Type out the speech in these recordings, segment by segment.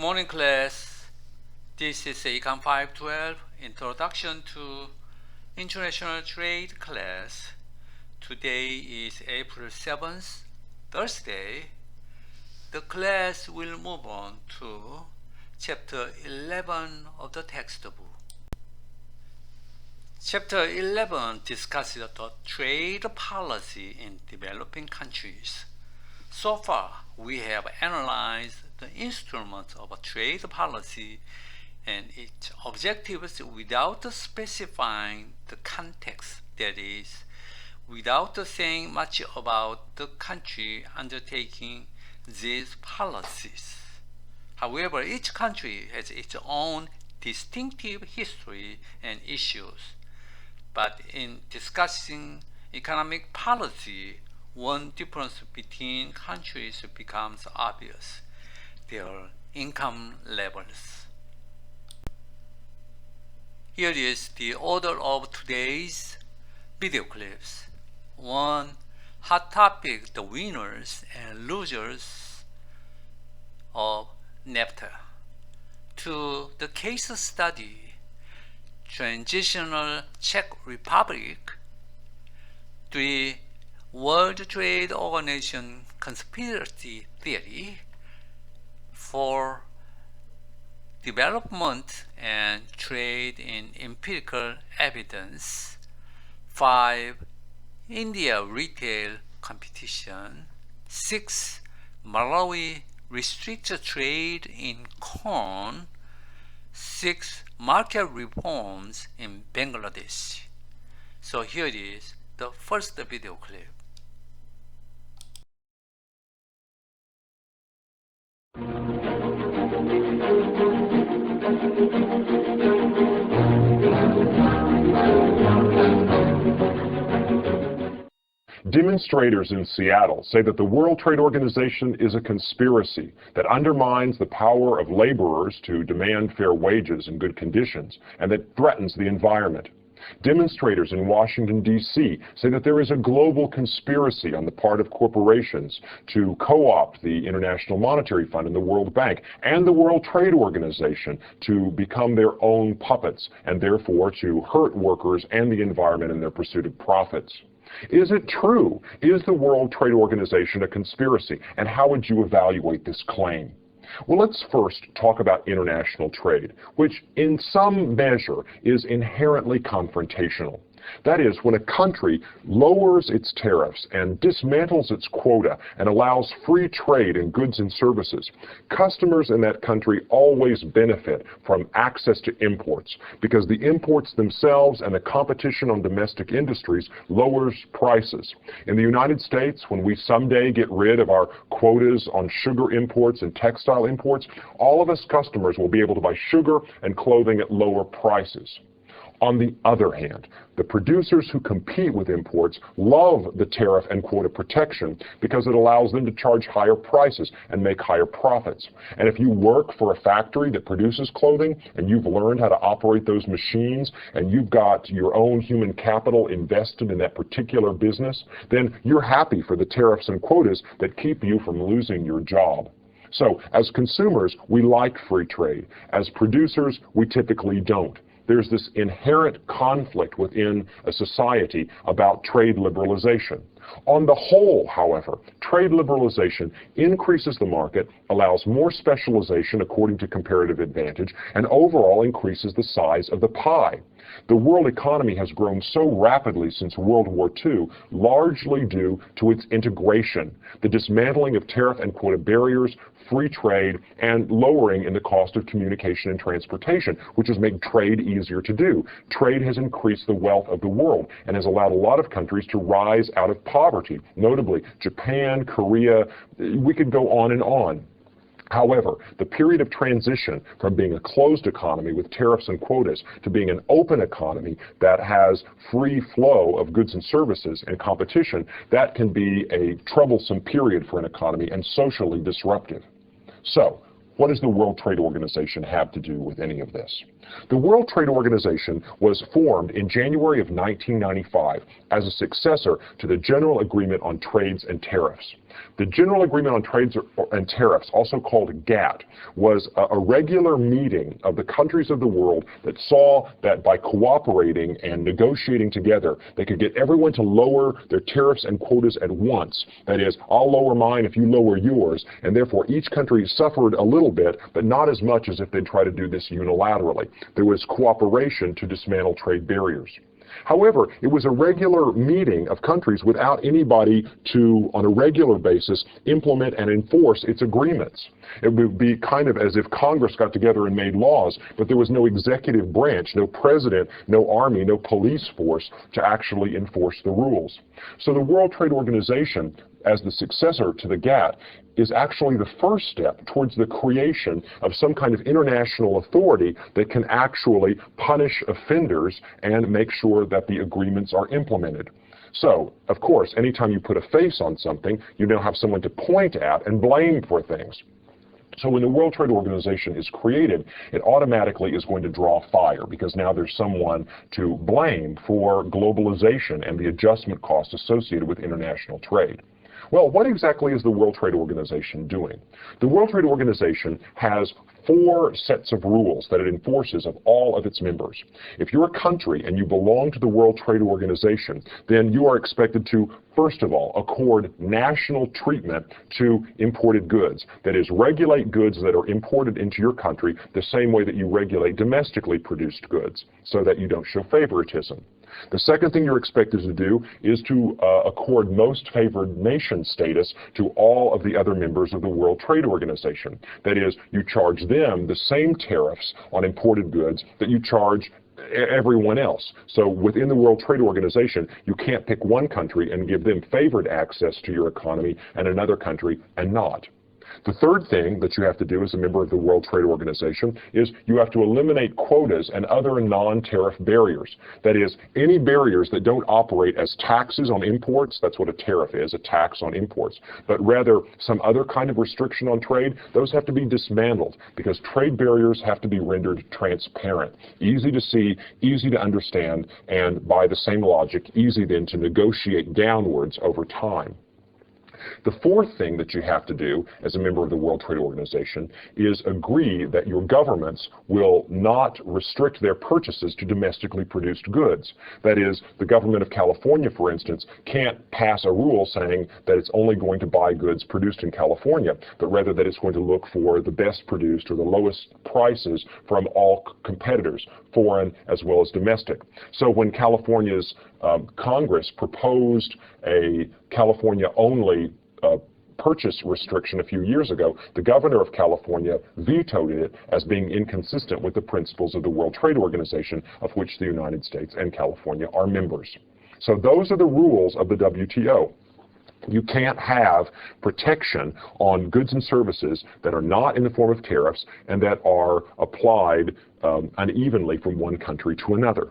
morning, class. This is ECON 512 Introduction to International Trade class. Today is April 7th, Thursday. The class will move on to Chapter 11 of the textbook. Chapter 11 discusses the trade policy in developing countries. So far, we have analyzed the instruments of a trade policy and its objectives without specifying the context, that is, without saying much about the country undertaking these policies. However, each country has its own distinctive history and issues. But in discussing economic policy, one difference between countries becomes obvious: their income levels. Here is the order of today's video clips. 1. Hot topic: the winners and losers of NAFTA. 2. The case study: Transitional Czech Republic. 3. World Trade Organization conspiracy theory. 4. Development and trade in empirical evidence. 5. India retail competition. 6. Malawi restricts trade in corn. 6. Market reforms in Bangladesh. So here it is, the first video clip. Demonstrators in Seattle say that the World Trade Organization is a conspiracy that undermines the power of laborers to demand fair wages and good conditions, and that threatens the environment. Demonstrators in Washington, D.C. say that there is a global conspiracy on the part of corporations to co-opt the International Monetary Fund and the World Bank and the World Trade Organization to become their own puppets and therefore to hurt workers and the environment in their pursuit of profits. Is it true? Is the World Trade Organization a conspiracy? And how would you evaluate this claim? Well, let's first talk about international trade, which in some measure is inherently confrontational. That is, when a country lowers its tariffs and dismantles its quota and allows free trade in goods and services, customers in that country always benefit from access to imports because the imports themselves and the competition on domestic industries lowers prices. In the United States, when we someday get rid of our quotas on sugar imports and textile imports, all of us customers will be able to buy sugar and clothing at lower prices. On the other hand, the producers who compete with imports love the tariff and quota protection because it allows them to charge higher prices and make higher profits. And if you work for a factory that produces clothing and you've learned how to operate those machines and you've got your own human capital invested in that particular business, then you're happy for the tariffs and quotas that keep you from losing your job. So, as consumers, we like free trade. As producers, we typically don't. There's this inherent conflict within a society about trade liberalization. On the whole, however, trade liberalization increases the market, allows more specialization according to comparative advantage, and overall increases the size of the pie. The world economy has grown so rapidly since World War II, largely due to its integration, the dismantling of tariff and quota barriers, free trade, and lowering in the cost of communication and transportation, which has made trade easier to do. Trade has increased the wealth of the world and has allowed a lot of countries to rise out of poverty, notably Japan, Korea. We could go on and on. However, the period of transition from being a closed economy with tariffs and quotas to being an open economy that has free flow of goods and services and competition, that can be a troublesome period for an economy and socially disruptive. So, what does the World Trade Organization have to do with any of this? The World Trade Organization was formed in January of 1995 as a successor to the General Agreement on Trades and Tariffs. The General Agreement on Trades and Tariffs, also called GATT, was a regular meeting of the countries of the world that saw that by cooperating and negotiating together, they could get everyone to lower their tariffs and quotas at once. That is, I'll lower mine if you lower yours, and therefore each country suffered a little bit, but not as much as if they'd try to do this unilaterally. There was cooperation to dismantle trade barriers. However, it was a regular meeting of countries without anybody to, on a regular basis, implement and enforce its agreements. It would be kind of as if Congress got together and made laws, but there was no executive branch, no president, no army, no police force to actually enforce the rules. So the World Trade Organization, as the successor to the GATT, is actually the first step towards the creation of some kind of international authority that can actually punish offenders and make sure that the agreements are implemented. So, of course, anytime you put a face on something, you now have someone to point at and blame for things. So when the World Trade Organization is created, it automatically is going to draw fire because now there's someone to blame for globalization and the adjustment costs associated with international trade. Well, what exactly is the World Trade Organization doing? The World Trade Organization has 4 sets of rules that it enforces of all of its members. If you're a country and you belong to the World Trade Organization, then you are expected to, first of all, accord national treatment to imported goods. That is, regulate goods that are imported into your country the same way that you regulate domestically produced goods, so that you don't show favoritism. The second thing you're expected to do is to accord most favored nation status to all of the other members of the World Trade Organization. That is, you charge them the same tariffs on imported goods that you charge everyone else. So within the World Trade Organization, you can't pick one country and give them favored access to your economy and another country and not. The third thing that you have to do as a member of the World Trade Organization is you have to eliminate quotas and other non-tariff barriers. That is, any barriers that don't operate as taxes on imports, that's what a tariff is, a tax on imports, but rather some other kind of restriction on trade, those have to be dismantled because trade barriers have to be rendered transparent, easy to see, easy to understand, and by the same logic, easy then to negotiate downwards over time. The fourth thing that you have to do as a member of the World Trade Organization is agree that your governments will not restrict their purchases to domestically produced goods. That is, the government of California, for instance, can't pass a rule saying that it's only going to buy goods produced in California, but rather that it's going to look for the best produced or the lowest prices from all competitors, foreign as well as domestic. So when California's Congress proposed a California-only purchase restriction a few years ago, the governor of California vetoed it as being inconsistent with the principles of the World Trade Organization, of which the United States and California are members. So those are the rules of the WTO. You can't have protection on goods and services that are not in the form of tariffs and that are applied unevenly from one country to another.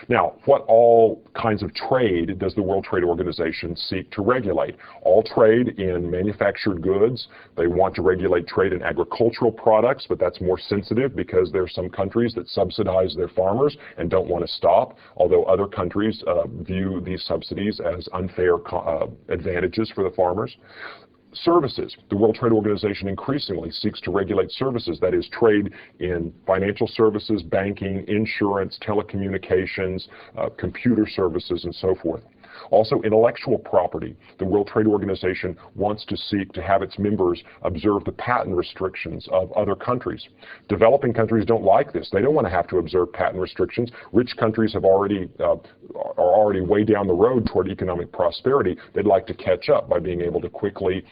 Now, what all kinds of trade does the World Trade Organization seek to regulate? All trade in manufactured goods. They want to regulate trade in agricultural products, but that's more sensitive because there are some countries that subsidize their farmers and don't want to stop, although other countries view these subsidies as unfair advantages for the farmers. Services. The World Trade Organization increasingly seeks to regulate services, that is, trade in financial services, banking, insurance, telecommunications, computer services, and so forth. Also, intellectual property. The World Trade Organization wants to seek to have its members observe the patent restrictions of other countries. Developing countries don't like this. They don't want to have to observe patent restrictions. Rich countries are already way down the road toward economic prosperity. They'd like to catch up by being able to quickly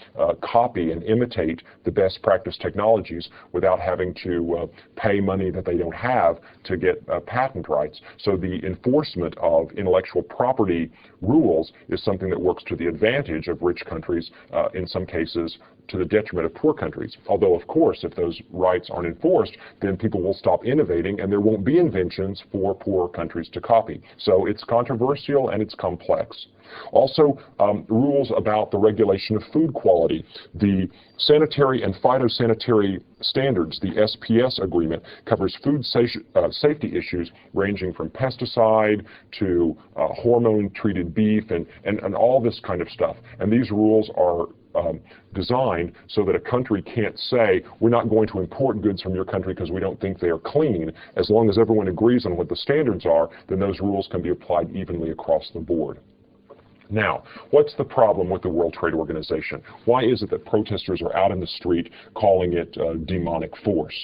copy and imitate the best practice technologies without having to pay money that they don't have to get patent rights. So the enforcement of intellectual property rules is something that works to the advantage of rich countries, in some cases to the detriment of poor countries. Although, of course, if those rights aren't enforced, then people will stop innovating and there won't be inventions for poorer countries to copy. So it's controversial and it's complex. Also, rules about the regulation of food quality. The sanitary and phytosanitary standards, the SPS agreement, covers food safety issues ranging from pesticide to hormone-treated beef and all this kind of stuff. And these rules are designed so that a country can't say, we're not going to import goods from your country because we don't think they are clean. As long as everyone agrees on what the standards are, then those rules can be applied evenly across the board. Now, what's the problem with the World Trade Organization? Why is it that protesters are out in the street calling it a demonic force?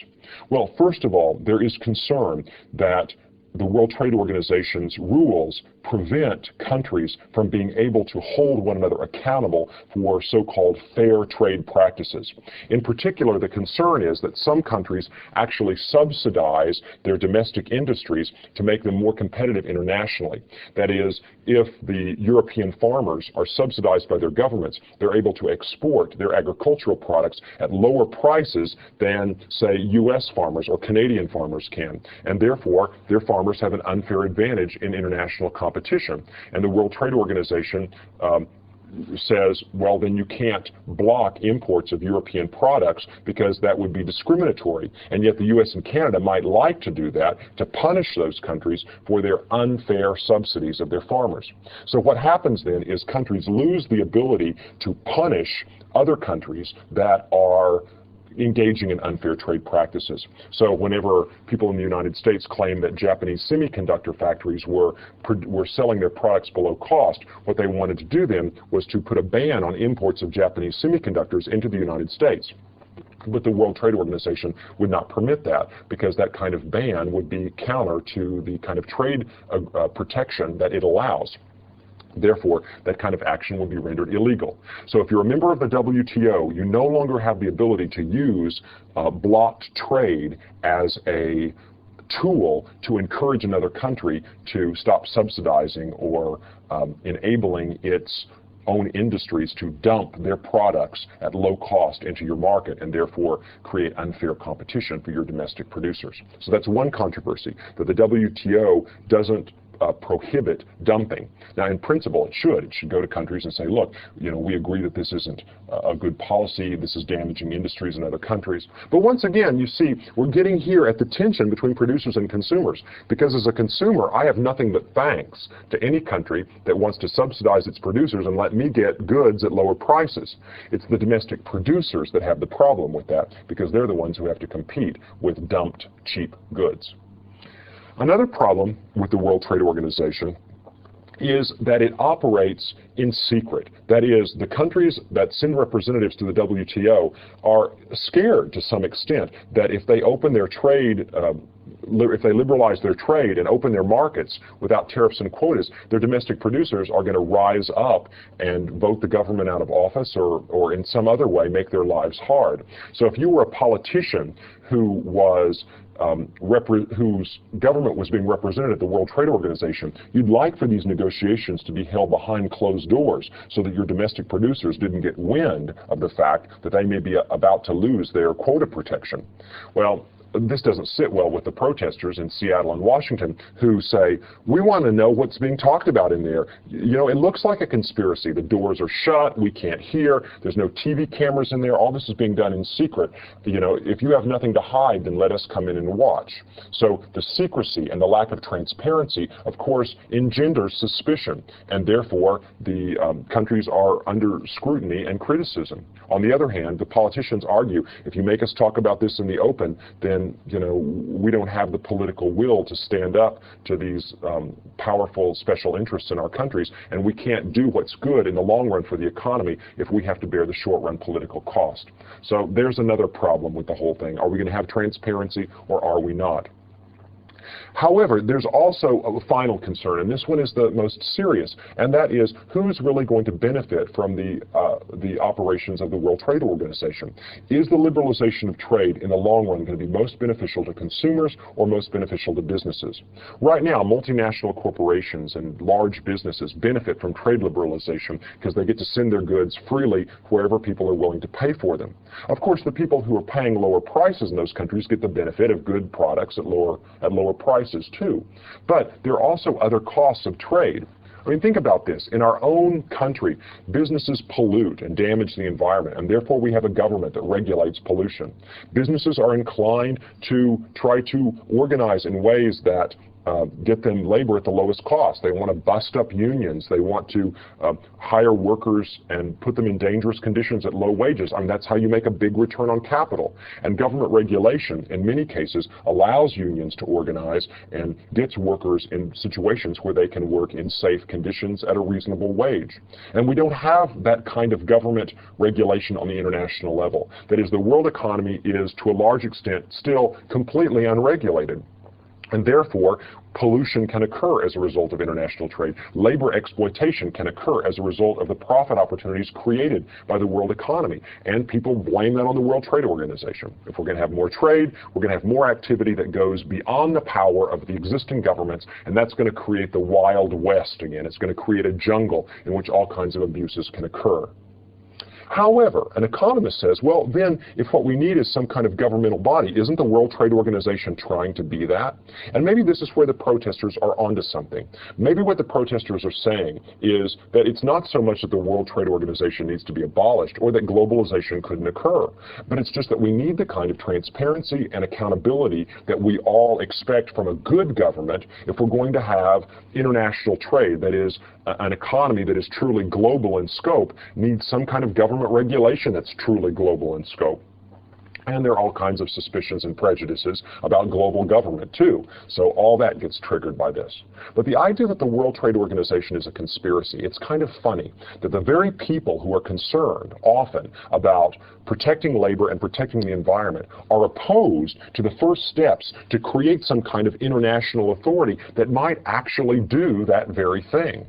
Well, first of all, there is concern that the World Trade Organization's rules prevent countries from being able to hold one another accountable for so-called fair trade practices. In particular, the concern is that some countries actually subsidize their domestic industries to make them more competitive internationally. That is, if the European farmers are subsidized by their governments, they're able to export their agricultural products at lower prices than, say, U.S. farmers or Canadian farmers can. And therefore, their farmers have an unfair advantage in international competition. And the World Trade Organization says, well, then you can't block imports of European products because that would be discriminatory. And yet the U.S. and Canada might like to do that to punish those countries for their unfair subsidies of their farmers. So what happens then is countries lose the ability to punish other countries that are engaging in unfair trade practices. So whenever people in the United States claim that Japanese semiconductor factories were selling their products below cost, what they wanted to do then was to put a ban on imports of Japanese semiconductors into the United States. But the World Trade Organization would not permit that because that kind of ban would be counter to the kind of trade protection that it allows. Therefore, that kind of action will be rendered illegal. So if you're a member of the WTO, you no longer have the ability to use blocked trade as a tool to encourage another country to stop subsidizing or enabling its own industries to dump their products at low cost into your market and therefore create unfair competition for your domestic producers. So that's one controversy, that the WTO doesn't prohibit dumping. Now, in principle, it should. It should go to countries and say, look, we agree that this isn't a good policy, this is damaging industries in other countries. But once again, you see, we're getting here at the tension between producers and consumers, because as a consumer, I have nothing but thanks to any country that wants to subsidize its producers and let me get goods at lower prices. It's the domestic producers that have the problem with that, because they're the ones who have to compete with dumped, cheap goods. Another problem with the World Trade Organization is that it operates in secret. That is, the countries that send representatives to the WTO are scared to some extent that if they open their trade, if they liberalize their trade and open their markets without tariffs and quotas, their domestic producers are going to rise up and vote the government out of office or in some other way make their lives hard. So if you were a politician who was whose government was being represented at the World Trade Organization, you'd like for these negotiations to be held behind closed doors so that your domestic producers didn't get wind of the fact that they may be about to lose their quota protection. Well, this doesn't sit well with the protesters in Seattle and Washington who say, we want to know what's being talked about in there. It looks like a conspiracy. The doors are shut. We can't hear. There's no TV cameras in there. All this is being done in secret. If you have nothing to hide, then let us come in and watch. So the secrecy and the lack of transparency, of course, engenders suspicion, and therefore the countries are under scrutiny and criticism. On the other hand, the politicians argue, if you make us talk about this in the open, then we don't have the political will to stand up to these powerful special interests in our countries, and we can't do what's good in the long run for the economy if we have to bear the short-run political cost. So there's another problem with the whole thing. Are we going to have transparency or are we not? However, there's also a final concern, and this one is the most serious, and that is who's really going to benefit from the operations of the World Trade Organization. Is the liberalization of trade in the long run going to be most beneficial to consumers or most beneficial to businesses? Right now, multinational corporations and large businesses benefit from trade liberalization because they get to send their goods freely wherever people are willing to pay for them. Of course, the people who are paying lower prices in those countries get the benefit of good products at lower prices too. But there are also other costs of trade. I mean, think about this. In our own country, businesses pollute and damage the environment, and therefore we have a government that regulates pollution. Businesses are inclined to try to organize in ways that get them labor at the lowest cost. They want to bust up unions. They want to hire workers and put them in dangerous conditions at low wages. I mean, that's how you make a big return on capital. And government regulation, in many cases, allows unions to organize and gets workers in situations where they can work in safe conditions at a reasonable wage. And we don't have that kind of government regulation on the international level. That is, the world economy is, to a large extent, still completely unregulated. And therefore, pollution can occur as a result of international trade. Labor exploitation can occur as a result of the profit opportunities created by the world economy. And people blame that on the World Trade Organization. If we're going to have more trade, we're going to have more activity that goes beyond the power of the existing governments, and that's going to create the Wild West again. It's going to create a jungle in which all kinds of abuses can occur. However, an economist says, well, then, if what we need is some kind of governmental body, isn't the World Trade Organization trying to be that? And maybe this is where the protesters are onto something. Maybe what the protesters are saying is that it's not so much that the World Trade Organization needs to be abolished or that globalization couldn't occur, but it's just that we need the kind of transparency and accountability that we all expect from a good government if we're going to have international trade, that is, an economy that is truly global in scope needs some kind of government regulation that's truly global in scope. And there are all kinds of suspicions and prejudices about global government, too. So all that gets triggered by this. But the idea that the World Trade Organization is a conspiracy, it's kind of funny that the very people who are concerned often about protecting labor and protecting the environment are opposed to the first steps to create some kind of international authority that might actually do that very thing.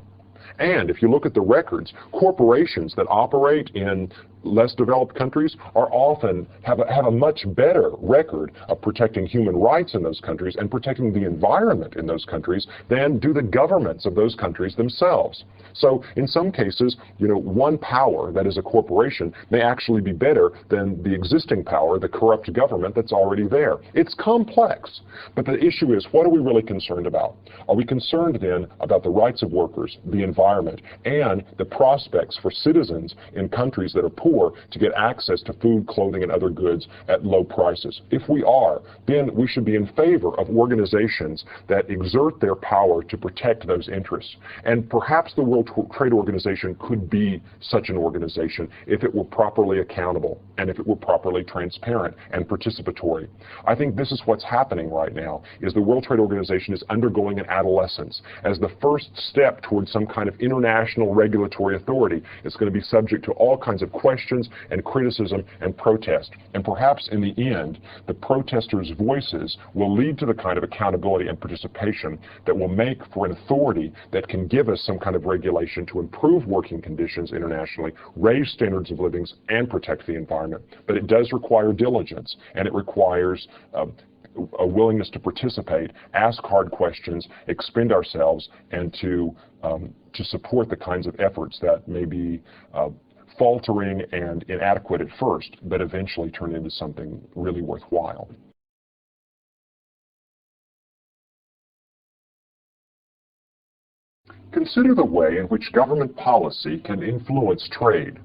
And if you look at the records, corporations that operate in less developed countries are often have a much better record of protecting human rights in those countries and protecting the environment in those countries than do the governments of those countries themselves. So in some cases, one power, that is a corporation, may actually be better than the existing power, the corrupt government that's already there. It's complex, but the issue is, what are we really concerned about? Are we concerned then about the rights of workers, the environment, and the prospects for citizens in countries that are poor to get access to food, clothing, and other goods at low prices? If we are, then we should be in favor of organizations that exert their power to protect those interests. And perhaps the World Trade Organization could be such an organization if it were properly accountable and if it were properly transparent and participatory. I think this is what's happening right now, is the World Trade Organization is undergoing an adolescence. As the first step towards some kind of international regulatory authority, it's going to be subject to all kinds of questions and criticism and protest. And perhaps in the end, the protesters' voices will lead to the kind of accountability and participation that will make for an authority that can give us some kind of regulation to improve working conditions internationally, raise standards of living, and protect the environment. But it does require diligence, and it requires a willingness to participate, ask hard questions, expend ourselves, and to support the kinds of efforts that may be faltering and inadequate at first, but eventually turn into something really worthwhile. Consider the way in which government policy can influence trade.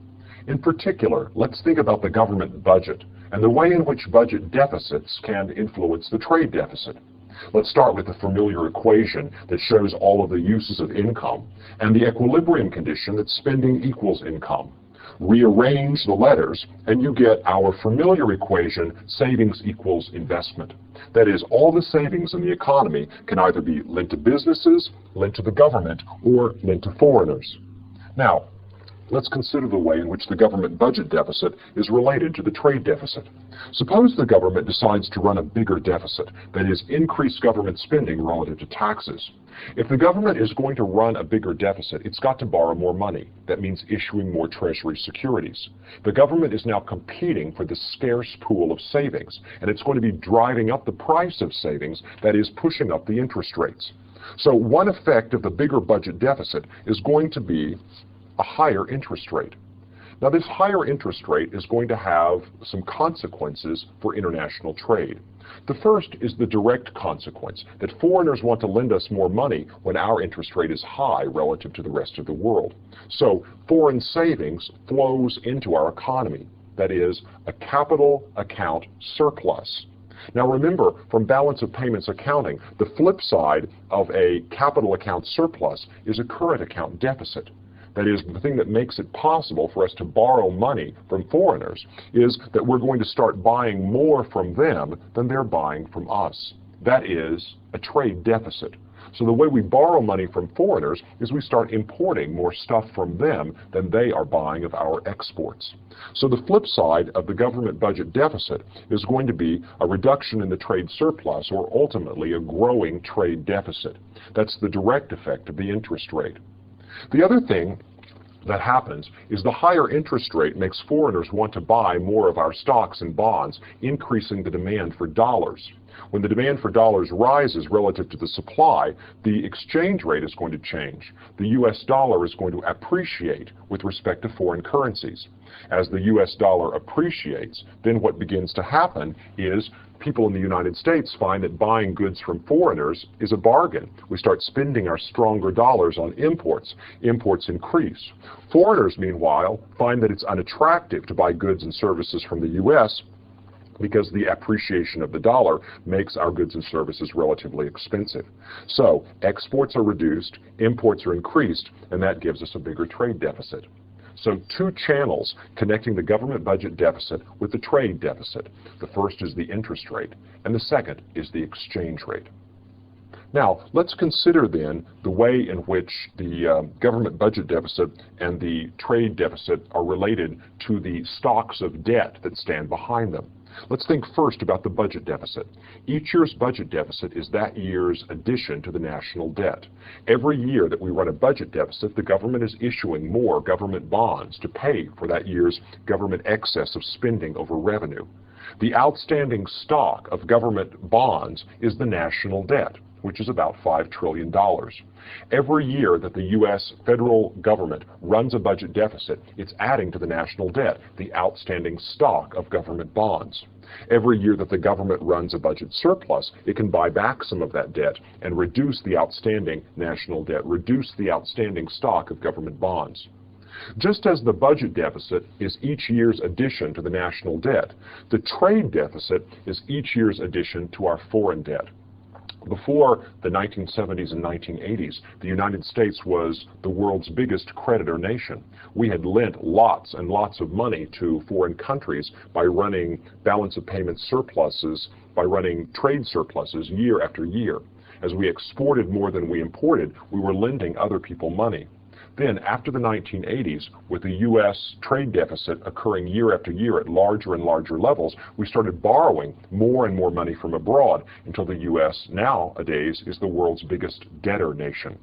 In particular, let's think about the government budget and the way in which budget deficits can influence the trade deficit. Let's start with the familiar equation that shows all of the uses of income and the equilibrium condition that spending equals income. Rearrange the letters and you get our familiar equation, savings equals investment. That is, all the savings in the economy can either be lent to businesses, lent to the government, or lent to foreigners. Now, let's consider the way in which the government budget deficit is related to the trade deficit. Suppose the government decides to run a bigger deficit, that is, increase government spending relative to taxes. If the government is going to run a bigger deficit, it's got to borrow more money. That means issuing more Treasury securities. The government is now competing for the scarce pool of savings, and it's going to be driving up the price of savings, that is, pushing up the interest rates. So one effect of the bigger budget deficit is going to be a higher interest rate. Now, this higher interest rate is going to have some consequences for international trade. The first is the direct consequence that foreigners want to lend us more money when our interest rate is high relative to the rest of the world. So foreign savings flows into our economy. That is, a capital account surplus. Now remember, from balance of payments accounting, the flip side of a capital account surplus is a current account deficit. That is, the thing that makes it possible for us to borrow money from foreigners is that we're going to start buying more from them than they're buying from us. That is a trade deficit. So the way we borrow money from foreigners is we start importing more stuff from them than they are buying of our exports. So the flip side of the government budget deficit is going to be a reduction in the trade surplus, or ultimately a growing trade deficit. That's the direct effect of the interest rate. The other thing that happens is the higher interest rate makes foreigners want to buy more of our stocks and bonds, increasing the demand for dollars. When the demand for dollars rises relative to the supply, the exchange rate is going to change. The US dollar is going to appreciate with respect to foreign currencies. As the US dollar appreciates, then what begins to happen is people in the United States find that buying goods from foreigners is a bargain. We start spending our stronger dollars on imports. Imports increase. Foreigners, meanwhile, find that it's unattractive to buy goods and services from the US because the appreciation of the dollar makes our goods and services relatively expensive. So exports are reduced, imports are increased, and that gives us a bigger trade deficit. So two channels connecting the government budget deficit with the trade deficit. The first is the interest rate, and the second is the exchange rate. Now, let's consider then the way in which the government budget deficit and the trade deficit are related to the stocks of debt that stand behind them. Let's think first about the budget deficit. Each year's budget deficit is that year's addition to the national debt. Every year that we run a budget deficit, the government is issuing more government bonds to pay for that year's government excess of spending over revenue. The outstanding stock of government bonds is the national debt, which is about $5 trillion. Every year that the U.S. federal government runs a budget deficit, it's adding to the national debt, the outstanding stock of government bonds. Every year that the government runs a budget surplus, it can buy back some of that debt and reduce the outstanding national debt, reduce the outstanding stock of government bonds. Just as the budget deficit is each year's addition to the national debt, the trade deficit is each year's addition to our foreign debt. Before the 1970s and 1980s, the United States was the world's biggest creditor nation. We had lent lots and lots of money to foreign countries by running balance of payments surpluses, by running trade surpluses year after year. As we exported more than we imported, we were lending other people money. Then, after the 1980s, with the U.S. trade deficit occurring year after year at larger and larger levels, we started borrowing more and more money from abroad until the U.S. nowadays is the world's biggest debtor nation.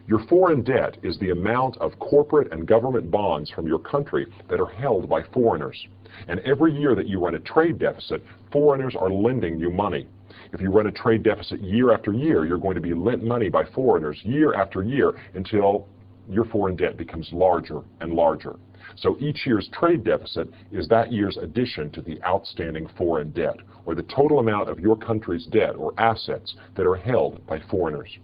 Your foreign debt is the amount of corporate and government bonds from your country that are held by foreigners. And every year that you run a trade deficit, foreigners are lending you money. If you run a trade deficit year after year, you're going to be lent money by foreigners year after year until your foreign debt becomes larger and larger. So each year's trade deficit is that year's addition to the outstanding foreign debt, or the total amount of your country's debt or assets that are held by foreigners.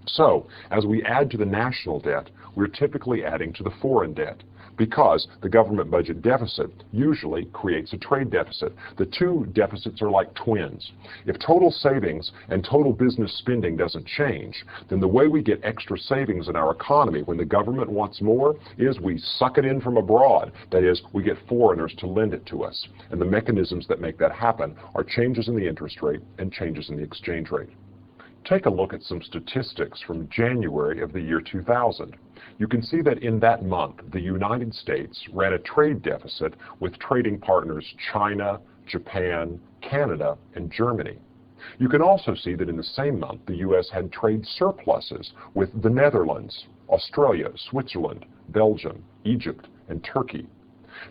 So, as we add to the national debt, we're typically adding to the foreign debt, because the government budget deficit usually creates a trade deficit. The two deficits are like twins. If total savings and total business spending doesn't change, then the way we get extra savings in our economy when the government wants more is we suck it in from abroad. That is, we get foreigners to lend it to us. And the mechanisms that make that happen are changes in the interest rate and changes in the exchange rate. Take a look at some statistics from January of the year 2000. You can see that in that month, the United States ran a trade deficit with trading partners China, Japan, Canada, and Germany. You can also see that in the same month, the U.S. had trade surpluses with the Netherlands, Australia, Switzerland, Belgium, Egypt, and Turkey.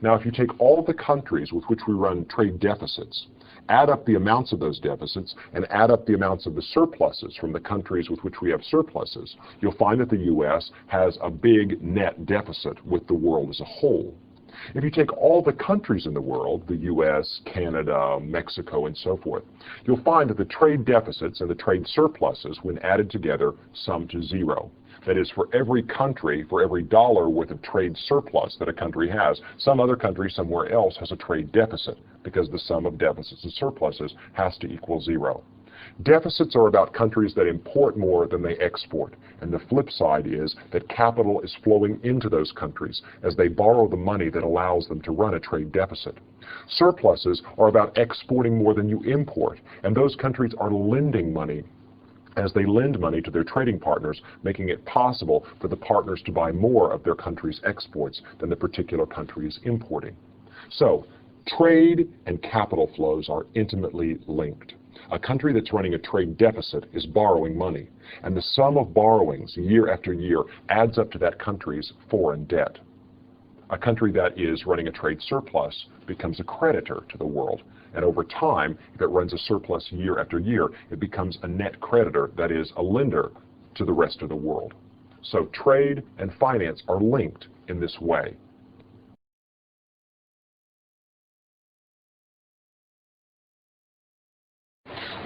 Now, if you take all the countries with which we run trade deficits, add up the amounts of those deficits, and add up the amounts of the surpluses from the countries with which we have surpluses, you'll find that the U.S. has a big net deficit with the world as a whole. If you take all the countries in the world, the U.S., Canada, Mexico, and so forth, you'll find that the trade deficits and the trade surpluses, when added together, sum to zero. That is, for every country, for every dollar worth of trade surplus that a country has, some other country somewhere else has a trade deficit, because the sum of deficits and surpluses has to equal zero. Deficits are about countries that import more than they export, and the flip side is that capital is flowing into those countries as they borrow the money that allows them to run a trade deficit. Surpluses are about exporting more than you import, and those countries are lending money as they lend money to their trading partners, making it possible for the partners to buy more of their country's exports than the particular country is importing. So, trade and capital flows are intimately linked. A country that's running a trade deficit is borrowing money, and the sum of borrowings year after year adds up to that country's foreign debt. A country that is running a trade surplus becomes a creditor to the world, and over time, if it runs a surplus year after year, it becomes a net creditor, that is, a lender to the rest of the world. So trade and finance are linked in this way.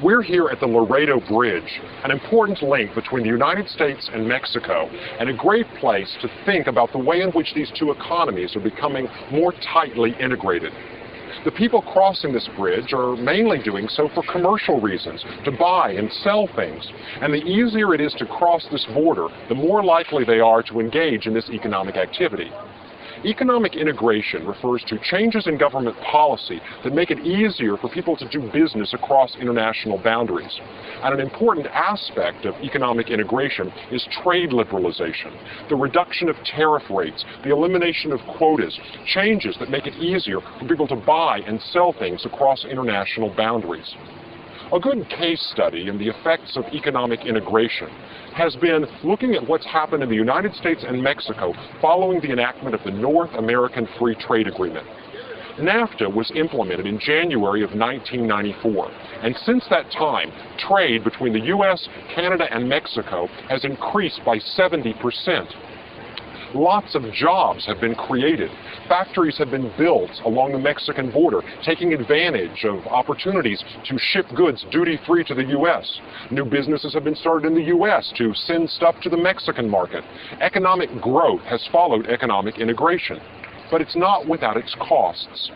We're here at the Laredo Bridge, an important link between the United States and Mexico, and a great place to think about the way in which these two economies are becoming more tightly integrated. The people crossing this bridge are mainly doing so for commercial reasons, to buy and sell things. And the easier it is to cross this border, the more likely they are to engage in this economic activity. Economic integration refers to changes in government policy that make it easier for people to do business across international boundaries. And an important aspect of economic integration is trade liberalization, the reduction of tariff rates, the elimination of quotas, changes that make it easier for people to buy and sell things across international boundaries. A good case study in the effects of economic integration has been looking at what's happened in the United States and Mexico following the enactment of the North American Free Trade Agreement. NAFTA was implemented in January of 1994, and since that time, trade between the U.S., Canada, and Mexico has increased by 70%. Lots of jobs have been created. Factories have been built along the Mexican border, taking advantage of opportunities to ship goods duty-free to the U.S. New businesses have been started in the U.S. to send stuff to the Mexican market. Economic growth has followed economic integration, but it's not without its costs.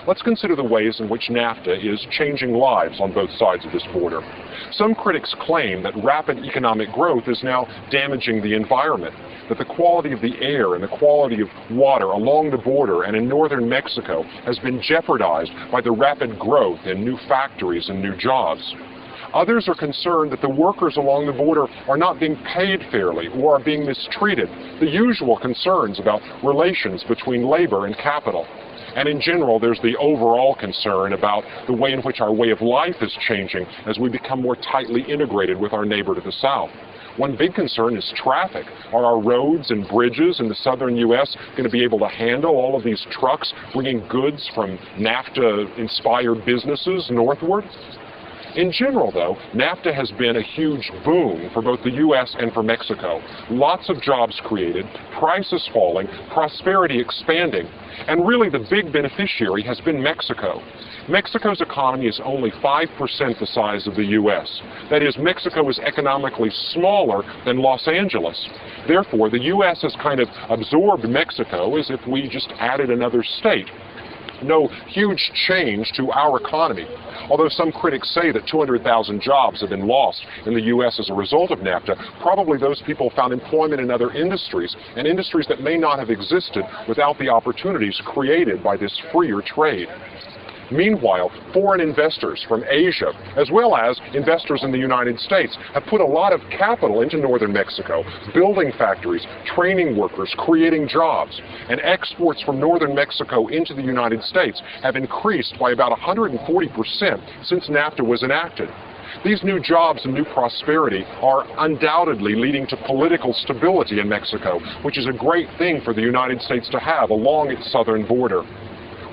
Let's consider the ways in which NAFTA is changing lives on both sides of this border. Some critics claim that rapid economic growth is now damaging the environment, that the quality of the air and the quality of water along the border and in northern Mexico has been jeopardized by the rapid growth in new factories and new jobs. Others are concerned that the workers along the border are not being paid fairly or are being mistreated, the usual concerns about relations between labor and capital. And in general, there's the overall concern about the way in which our way of life is changing as we become more tightly integrated with our neighbor to the south. One big concern is traffic. Are our roads and bridges in the southern U.S. going to be able to handle all of these trucks bringing goods from NAFTA-inspired businesses northward? In general, though, NAFTA has been a huge boon for both the U.S. and for Mexico. Lots of jobs created, prices falling, prosperity expanding, and really the big beneficiary has been Mexico. Mexico's economy is only 5% the size of the U.S. That is, Mexico is economically smaller than Los Angeles. Therefore, the U.S. has kind of absorbed Mexico as if we just added another state. No huge change to our economy. Although some critics say that 200,000 jobs have been lost in the U.S. as a result of NAFTA, probably those people found employment in other industries, and industries that may not have existed without the opportunities created by this freer trade. Meanwhile, foreign investors from Asia, as well as investors in the United States, have put a lot of capital into northern Mexico, building factories, training workers, creating jobs. And exports from northern Mexico into the United States have increased by about 140% since NAFTA was enacted. These new jobs and new prosperity are undoubtedly leading to political stability in Mexico, which is a great thing for the United States to have along its southern border.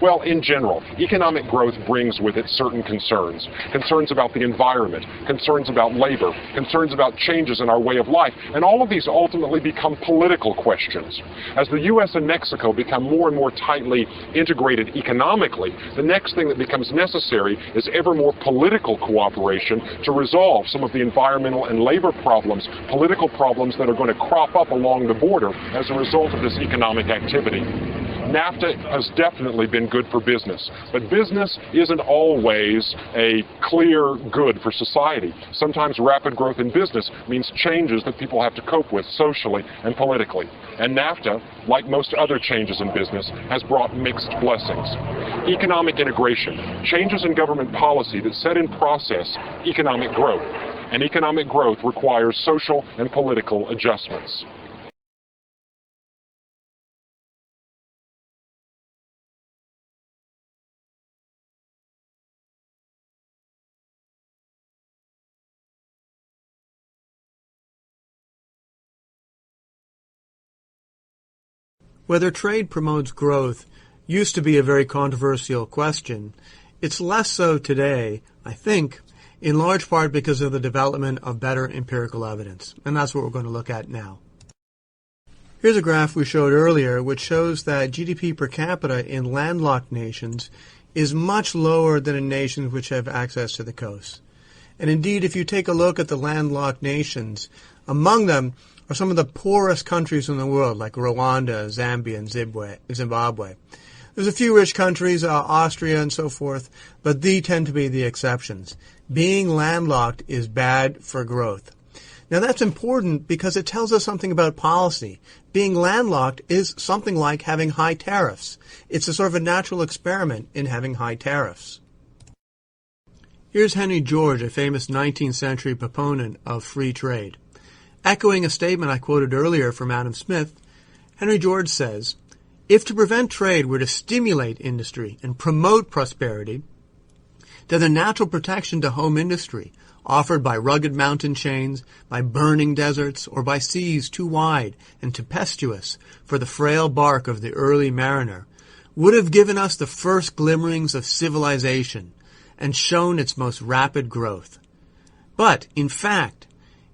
Well, in general, economic growth brings with it certain concerns. Concerns about the environment, concerns about labor, concerns about changes in our way of life, and all of these ultimately become political questions. As the U.S. and Mexico become more and more tightly integrated economically, the next thing that becomes necessary is ever more political cooperation to resolve some of the environmental and labor problems, political problems that are going to crop up along the border as a result of this economic activity. NAFTA has definitely been good for business, but business isn't always a clear good for society. Sometimes rapid growth in business means changes that people have to cope with socially and politically. And NAFTA, like most other changes in business, has brought mixed blessings. Economic integration, changes in government policy that set in process economic growth. And economic growth requires social and political adjustments. Whether trade promotes growth used to be a very controversial question. It's less so today, I think, in large part because of the development of better empirical evidence. And that's what we're going to look at now. Here's a graph we showed earlier which shows that GDP per capita in landlocked nations is much lower than in nations which have access to the coast. And indeed, if you take a look at the landlocked nations, among them are some of the poorest countries in the world, like Rwanda, Zambia, and Zimbabwe. There's a few rich countries, Austria and so forth, but these tend to be the exceptions. Being landlocked is bad for growth. Now that's important because it tells us something about policy. Being landlocked is something like having high tariffs. It's a sort of a natural experiment in having high tariffs. Here's Henry George, a famous 19th century proponent of free trade. Echoing a statement I quoted earlier from Adam Smith, Henry George says, "If to prevent trade were to stimulate industry and promote prosperity, then the natural protection to home industry offered by rugged mountain chains, by burning deserts, or by seas too wide and tempestuous for the frail bark of the early mariner would have given us the first glimmerings of civilization and shown its most rapid growth. But, in fact,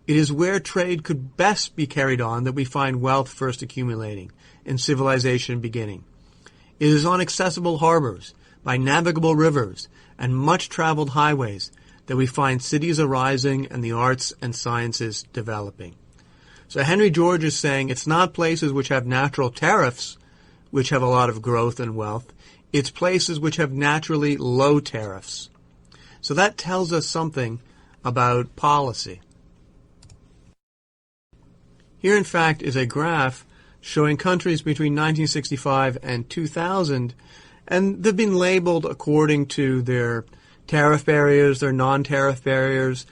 it is where trade could best be carried on that we find wealth first accumulating and civilization beginning. It is on accessible harbors, by navigable rivers, and much-traveled highways that we find cities arising and the arts and sciences developing." So Henry George is saying it's not places which have natural tariffs which have a lot of growth and wealth. It's places which have naturally low tariffs. So that tells us something about policy. Here, in fact, is a graph showing countries between 1965 and 2000, and they've been labeled according to their tariff barriers, their non-tariff barriers,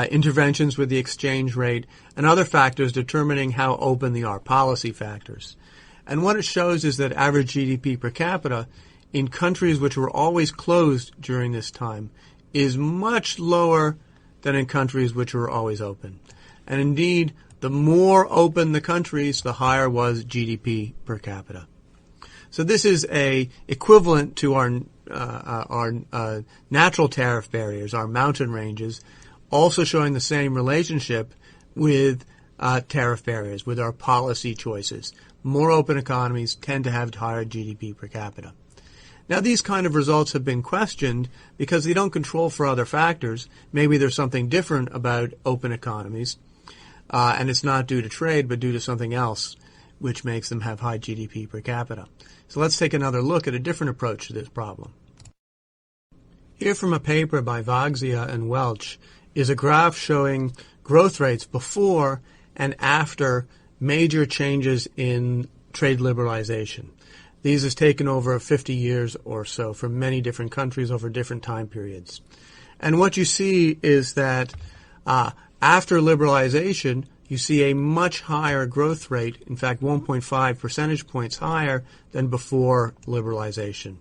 interventions with the exchange rate, and other factors determining how open they are, policy factors. And what it shows is that average GDP per capita in countries which were always closed during this time is much lower than in countries which were always open. And indeed, the more open the countries, the higher was GDP per capita. So this is equivalent to our natural tariff barriers, our mountain ranges, also showing the same relationship with tariff barriers, with our policy choices. More open economies tend to have higher GDP per capita. Now, these kind of results have been questioned because they don't control for other factors. Maybe there's something different about open economies. And it's not due to trade, but due to something else, which makes them have high GDP per capita. So let's take another look at a different approach to this problem. Here from a paper by Vagzia and Welch is a graph showing growth rates before and after major changes in trade liberalization. These is taken over 50 years or so from many different countries over different time periods. And what you see is that after liberalization, you see a much higher growth rate, in fact 1.5 percentage points higher than before liberalization.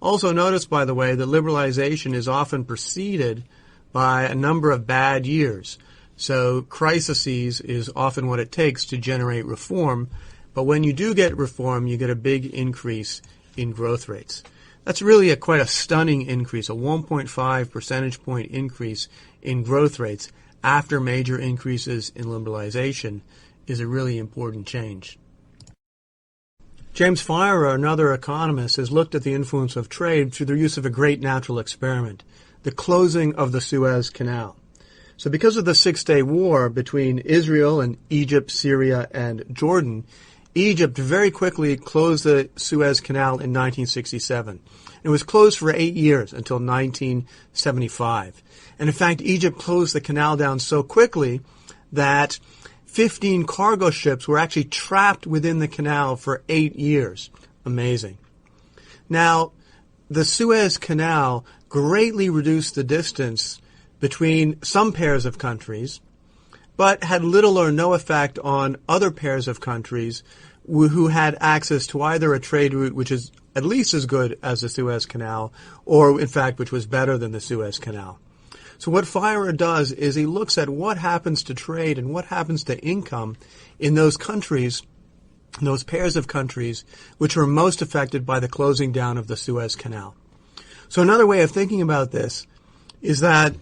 Also notice, by the way, that liberalization is often preceded by a number of bad years. So crises is often what it takes to generate reform, but when you do get reform, you get a big increase in growth rates. That's really quite a stunning increase, a 1.5 percentage point increase in growth rates after major increases in liberalization is a really important change. James Fierer, another economist, has looked at the influence of trade through the use of a great natural experiment, the closing of the Suez Canal. So because of the Six-Day War between Israel and Egypt, Syria, and Jordan, Egypt very quickly closed the Suez Canal in 1967. It was closed for 8 years until 1975. And in fact, Egypt closed the canal down so quickly that 15 cargo ships were actually trapped within the canal for 8 years. Amazing. Now, the Suez Canal greatly reduced the distance between some pairs of countries, but had little or no effect on other pairs of countries who had access to either a trade route which is at least as good as the Suez Canal, or in fact which was better than the Suez Canal. So what Fierer does is he looks at what happens to trade and what happens to income in those countries, those pairs of countries, which were most affected by the closing down of the Suez Canal. So another way of thinking about this is that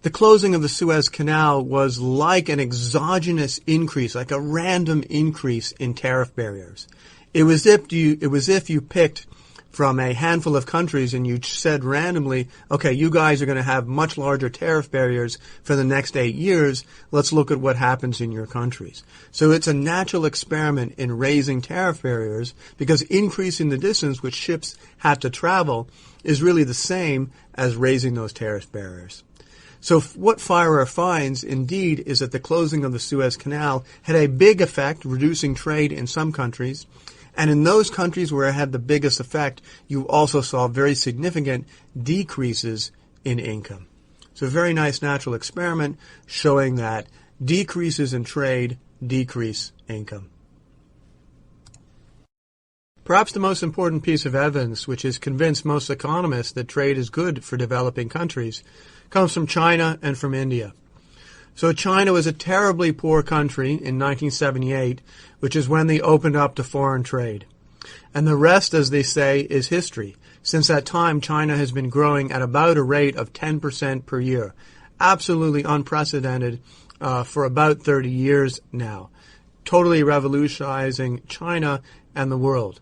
the closing of the Suez Canal was like an exogenous increase, like a random increase in tariff barriers. It was if you picked from a handful of countries and you said randomly, okay, you guys are going to have much larger tariff barriers for the next 8 years. Let's look at what happens in your countries. So it's a natural experiment in raising tariff barriers because increasing the distance which ships have to travel is really the same as raising those tariff barriers. So what Fierer finds, indeed, is that the closing of the Suez Canal had a big effect, reducing trade in some countries. And in those countries where it had the biggest effect, you also saw very significant decreases in income. So a very nice natural experiment showing that decreases in trade decrease income. Perhaps the most important piece of evidence which has convinced most economists that trade is good for developing countries comes from China and from India. So China was a terribly poor country in 1978, which is when they opened up to foreign trade. And the rest, as they say, is history. Since that time, China has been growing at about a rate of 10% per year. Absolutely unprecedented for about 30 years now. Totally revolutionizing China and the world.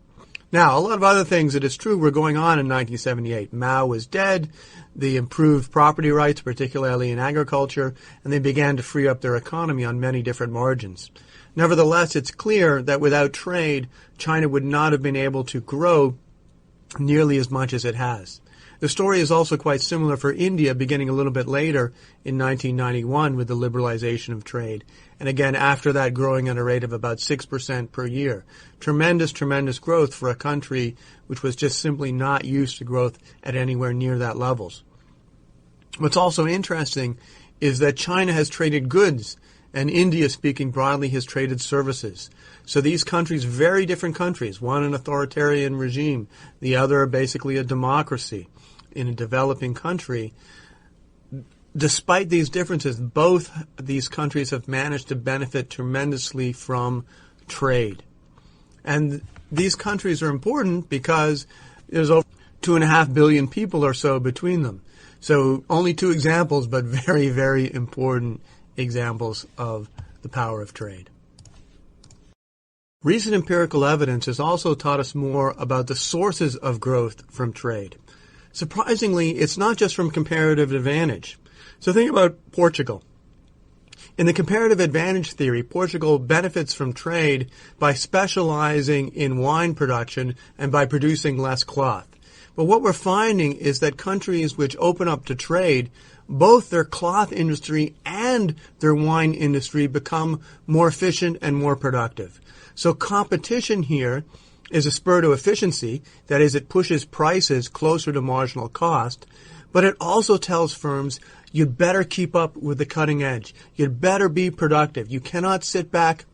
Now, a lot of other things that is true were going on in 1978. Mao was dead. They improved property rights, particularly in agriculture, and they began to free up their economy on many different margins. Nevertheless, it's clear that without trade, China would not have been able to grow nearly as much as it has. The story is also quite similar for India, beginning a little bit later in 1991 with the liberalization of trade. And again, after that, growing at a rate of about 6% per year. Tremendous, tremendous growth for a country which was just simply not used to growth at anywhere near that levels. What's also interesting is that China has traded goods, and India, speaking broadly, has traded services. So these countries, very different countries, one an authoritarian regime, the other basically a democracy in a developing country. Despite these differences, both these countries have managed to benefit tremendously from trade. And these countries are important because there's over 2.5 billion people or so between them. So only two examples, but very, very important examples of the power of trade. Recent empirical evidence has also taught us more about the sources of growth from trade. Surprisingly, it's not just from comparative advantage. So think about Portugal. In the comparative advantage theory, Portugal benefits from trade by specializing in wine production and by producing less cloth. But what we're finding is that countries which open up to trade, both their cloth industry and their wine industry become more efficient and more productive. So competition here is a spur to efficiency. That is, it pushes prices closer to marginal cost. But it also tells firms, you'd better keep up with the cutting edge. You'd better be productive. You cannot sit back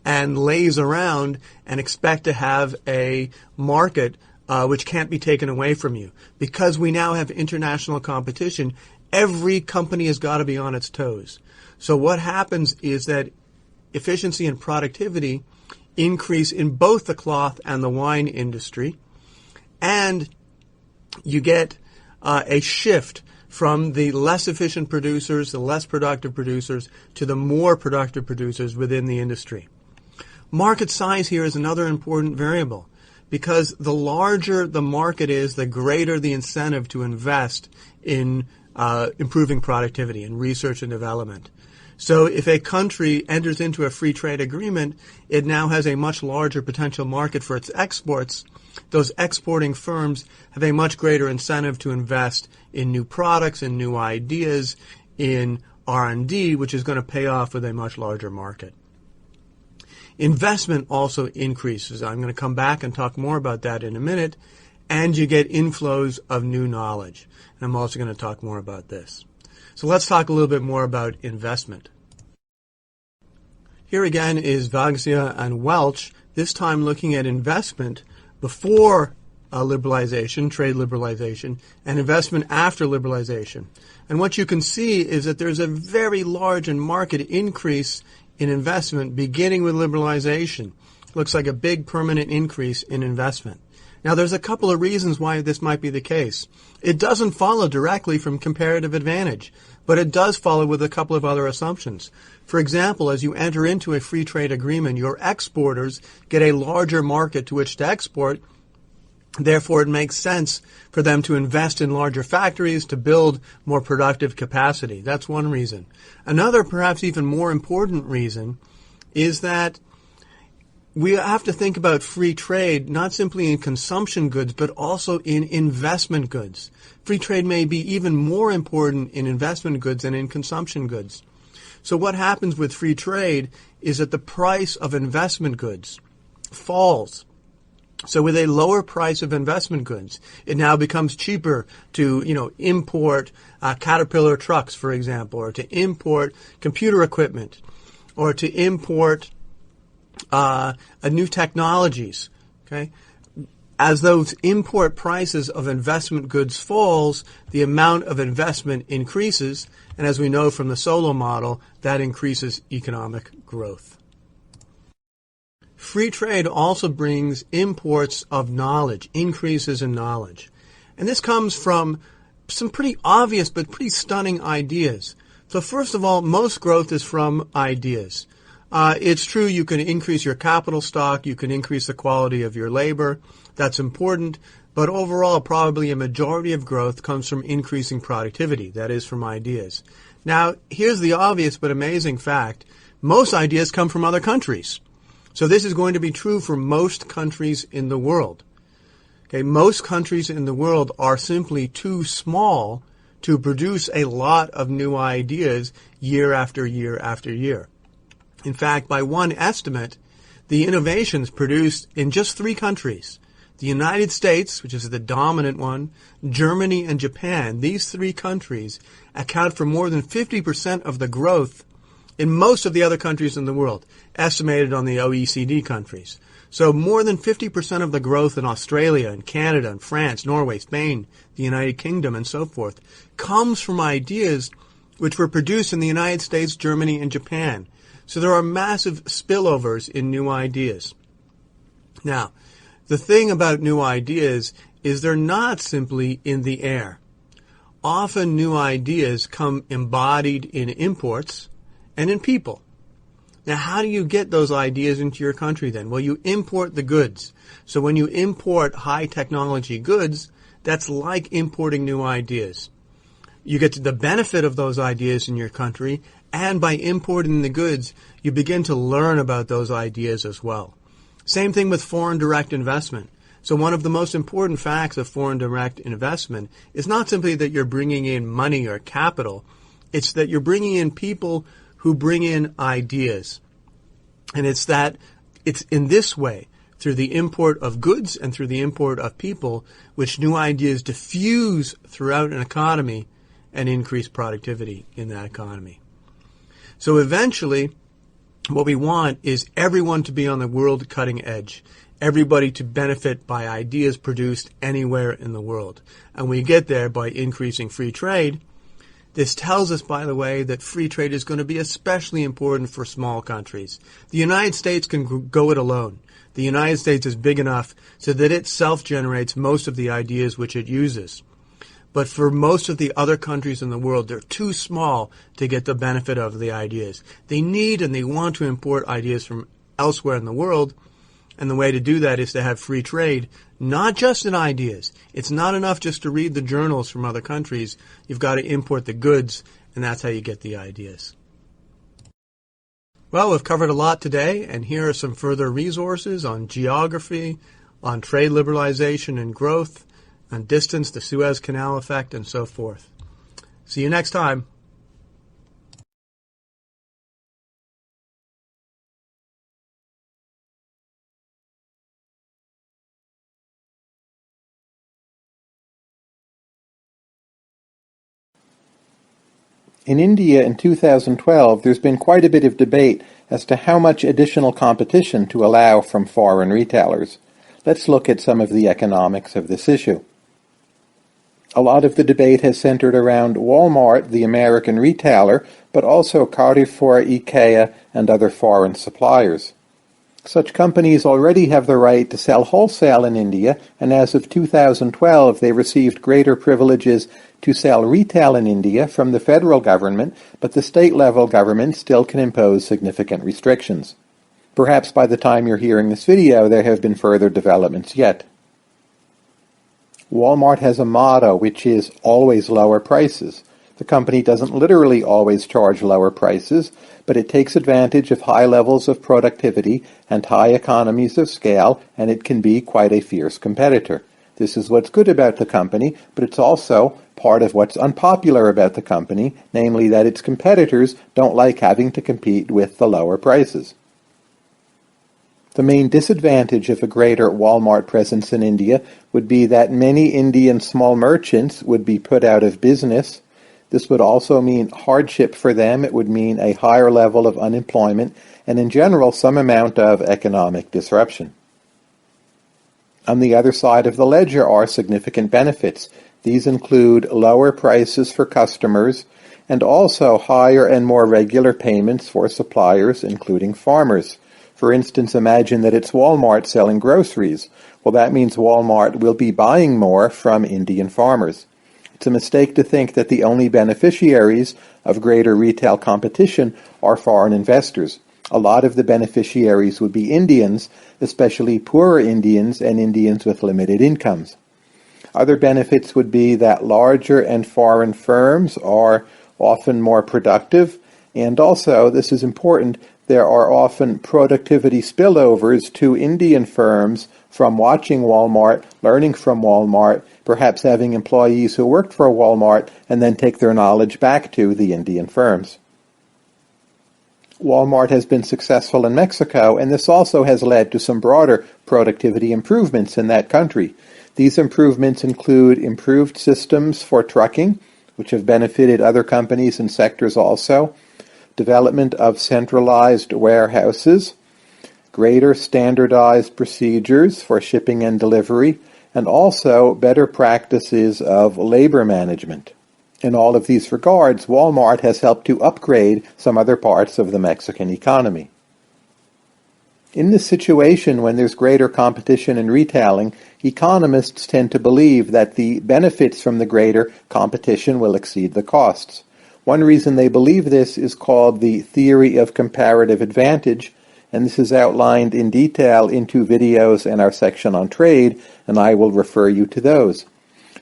and laze around and expect to have a market which can't be taken away from you. Because we now have international competition, every company has got to be on its toes. So what happens is that efficiency and productivity increase in both the cloth and the wine industry, and you get a shift from the less efficient producers, the less productive producers, to the more productive producers within the industry. Market size here is another important variable, because the larger the market is, the greater the incentive to invest in improving productivity and research and development. So if a country enters into a free trade agreement, it now has a much larger potential market for its exports. Those exporting firms have a much greater incentive to invest in new products and new ideas, in R&D, which is going to pay off with a much larger market. Investment also increases. I'm going to come back and talk more about that in a minute. And you get inflows of new knowledge. And I'm also going to talk more about this. So let's talk a little bit more about investment. Here again is Vagsia and Welch, this time looking at investment before liberalization, trade liberalization, and investment after liberalization. And what you can see is that there's a very large and marked increase in investment beginning with liberalization. Looks like a big permanent increase in investment. Now, there's a couple of reasons why this might be the case. It doesn't follow directly from comparative advantage, but it does follow with a couple of other assumptions. For example, as you enter into a free trade agreement, your exporters get a larger market to which to export. Therefore, it makes sense for them to invest in larger factories to build more productive capacity. That's one reason. Another, perhaps even more important reason, is that we have to think about free trade not simply in consumption goods, but also in investment goods. Free trade may be even more important in investment goods than in consumption goods. So what happens with free trade is that the price of investment goods falls. So with a lower price of investment goods, it now becomes cheaper to, import Caterpillar trucks, for example, or to import computer equipment, or to import new technologies. Okay, as those import prices of investment goods falls, the amount of investment increases, and as we know from the Solo model, that increases economic growth. Free trade also brings imports of knowledge, increases in knowledge. And this comes from some pretty obvious but pretty stunning ideas. So first of all, most growth is from ideas. It's true you can increase your capital stock, you can increase the quality of your labor. That's important. But overall, probably a majority of growth comes from increasing productivity, that is, from ideas. Now, here's the obvious but amazing fact. Most ideas come from other countries. So this is going to be true for most countries in the world. Okay, most countries in the world are simply too small to produce a lot of new ideas year after year after year. In fact, by one estimate, the innovations produced in just 3 countries, the United States, which is the dominant one, Germany, and Japan, these 3 countries account for more than 50% of the growth in most of the other countries in the world, estimated on the OECD countries. So more than 50% of the growth in Australia and Canada and France, Norway, Spain, the United Kingdom, and so forth, comes from ideas which were produced in the United States, Germany, and Japan. So there are massive spillovers in new ideas. Now, the thing about new ideas is they're not simply in the air. Often new ideas come embodied in imports and in people. Now, how do you get those ideas into your country then? Well, you import the goods. So when you import high technology goods, that's like importing new ideas. You get the benefit of those ideas in your country, and by importing the goods, you begin to learn about those ideas as well. Same thing with foreign direct investment. So one of the most important facts of foreign direct investment is not simply that you're bringing in money or capital, it's that you're bringing in people who bring in ideas. And it's in this way, through the import of goods and through the import of people, which new ideas diffuse throughout an economy and increase productivity in that economy. So eventually, what we want is everyone to be on the world cutting edge, everybody to benefit by ideas produced anywhere in the world. And we get there by increasing free trade. This tells us, by the way, that free trade is going to be especially important for small countries. The United States can go it alone. The United States is big enough so that it self-generates most of the ideas which it uses. But for most of the other countries in the world, they're too small to get the benefit of the ideas. They need and they want to import ideas from elsewhere in the world, and the way to do that is to have free trade, not just in ideas. It's not enough just to read the journals from other countries. You've got to import the goods, and that's how you get the ideas. Well, we've covered a lot today, and here are some further resources on geography, on trade liberalization and growth, on distance, the Suez Canal effect, and so forth. See you next time. In India in 2012, there's been quite a bit of debate as to how much additional competition to allow from foreign retailers. Let's look at some of the economics of this issue. A lot of the debate has centered around Walmart, the American retailer, but also Carrefour, IKEA, and other foreign suppliers. Such companies already have the right to sell wholesale in India, and as of 2012 they received greater privileges to sell retail in India from the federal government, but the state-level government still can impose significant restrictions. Perhaps by the time you're hearing this video there have been further developments yet. Walmart has a motto which is always lower prices. The company doesn't literally always charge lower prices, but it takes advantage of high levels of productivity and high economies of scale, and it can be quite a fierce competitor. This is what's good about the company, but it's also part of what's unpopular about the company, namely that its competitors don't like having to compete with the lower prices. The main disadvantage of a greater Walmart presence in India would be that many Indian small merchants would be put out of business. This would also mean hardship for them. It would mean a higher level of unemployment and, in general, some amount of economic disruption. On the other side of the ledger are significant benefits. These include lower prices for customers and also higher and more regular payments for suppliers, including farmers. For instance, imagine that it's Walmart selling groceries. Well, that means Walmart will be buying more from Indian farmers. It's a mistake to think that the only beneficiaries of greater retail competition are foreign investors. A lot of the beneficiaries would be Indians, especially poorer Indians and Indians with limited incomes. Other benefits would be that larger and foreign firms are often more productive, and also, this is important, there are often productivity spillovers to Indian firms from watching Walmart, learning from Walmart, perhaps having employees who worked for Walmart and then take their knowledge back to the Indian firms. Walmart has been successful in Mexico, and this also has led to some broader productivity improvements in that country. These improvements include improved systems for trucking, which have benefited other companies and sectors also, development of centralized warehouses, greater standardized procedures for shipping and delivery, and also better practices of labor management. In all of these regards, Walmart has helped to upgrade some other parts of the Mexican economy. In this situation, when there's greater competition in retailing, economists tend to believe that the benefits from the greater competition will exceed the costs. One reason they believe this is called the theory of comparative advantage, and this is outlined in detail in 2 videos in our section on trade, and I will refer you to those.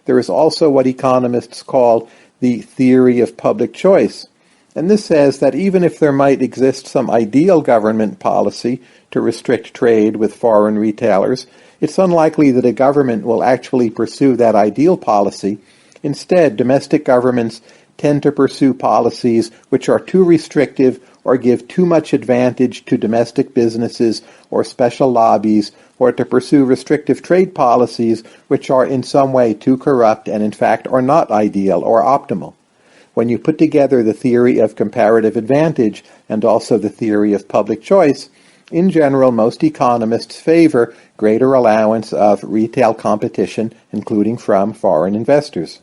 There is also what economists call the theory of public choice, and this says that even if there might exist some ideal government policy to restrict trade with foreign retailers, it's unlikely that a government will actually pursue that ideal policy. Instead, domestic governments tend to pursue policies which are too restrictive or give too much advantage to domestic businesses or special lobbies, or to pursue restrictive trade policies which are in some way too corrupt and in fact are not ideal or optimal. When you put together the theory of comparative advantage and also the theory of public choice, in general most economists favor greater allowance of retail competition, including from foreign investors.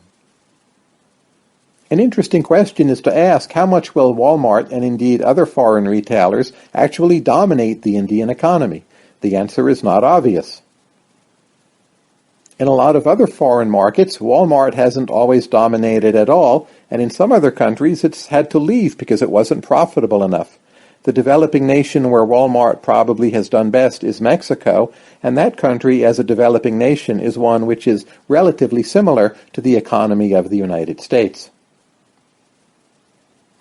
An interesting question is to ask how much will Walmart and indeed other foreign retailers actually dominate the Indian economy? The answer is not obvious. In a lot of other foreign markets, Walmart hasn't always dominated at all, and in some other countries it's had to leave because it wasn't profitable enough. The developing nation where Walmart probably has done best is Mexico, and that country as a developing nation is one which is relatively similar to the economy of the United States.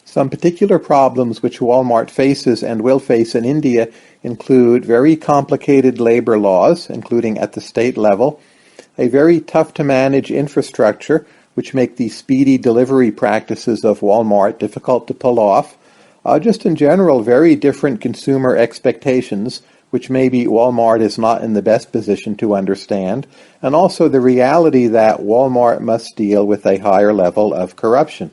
Some particular problems which Walmart faces and will face in India include very complicated labor laws, including at the state level, a very tough-to-manage infrastructure, which make the speedy delivery practices of Walmart difficult to pull off, just in general very different consumer expectations, which maybe Walmart is not in the best position to understand, and also the reality that Walmart must deal with a higher level of corruption.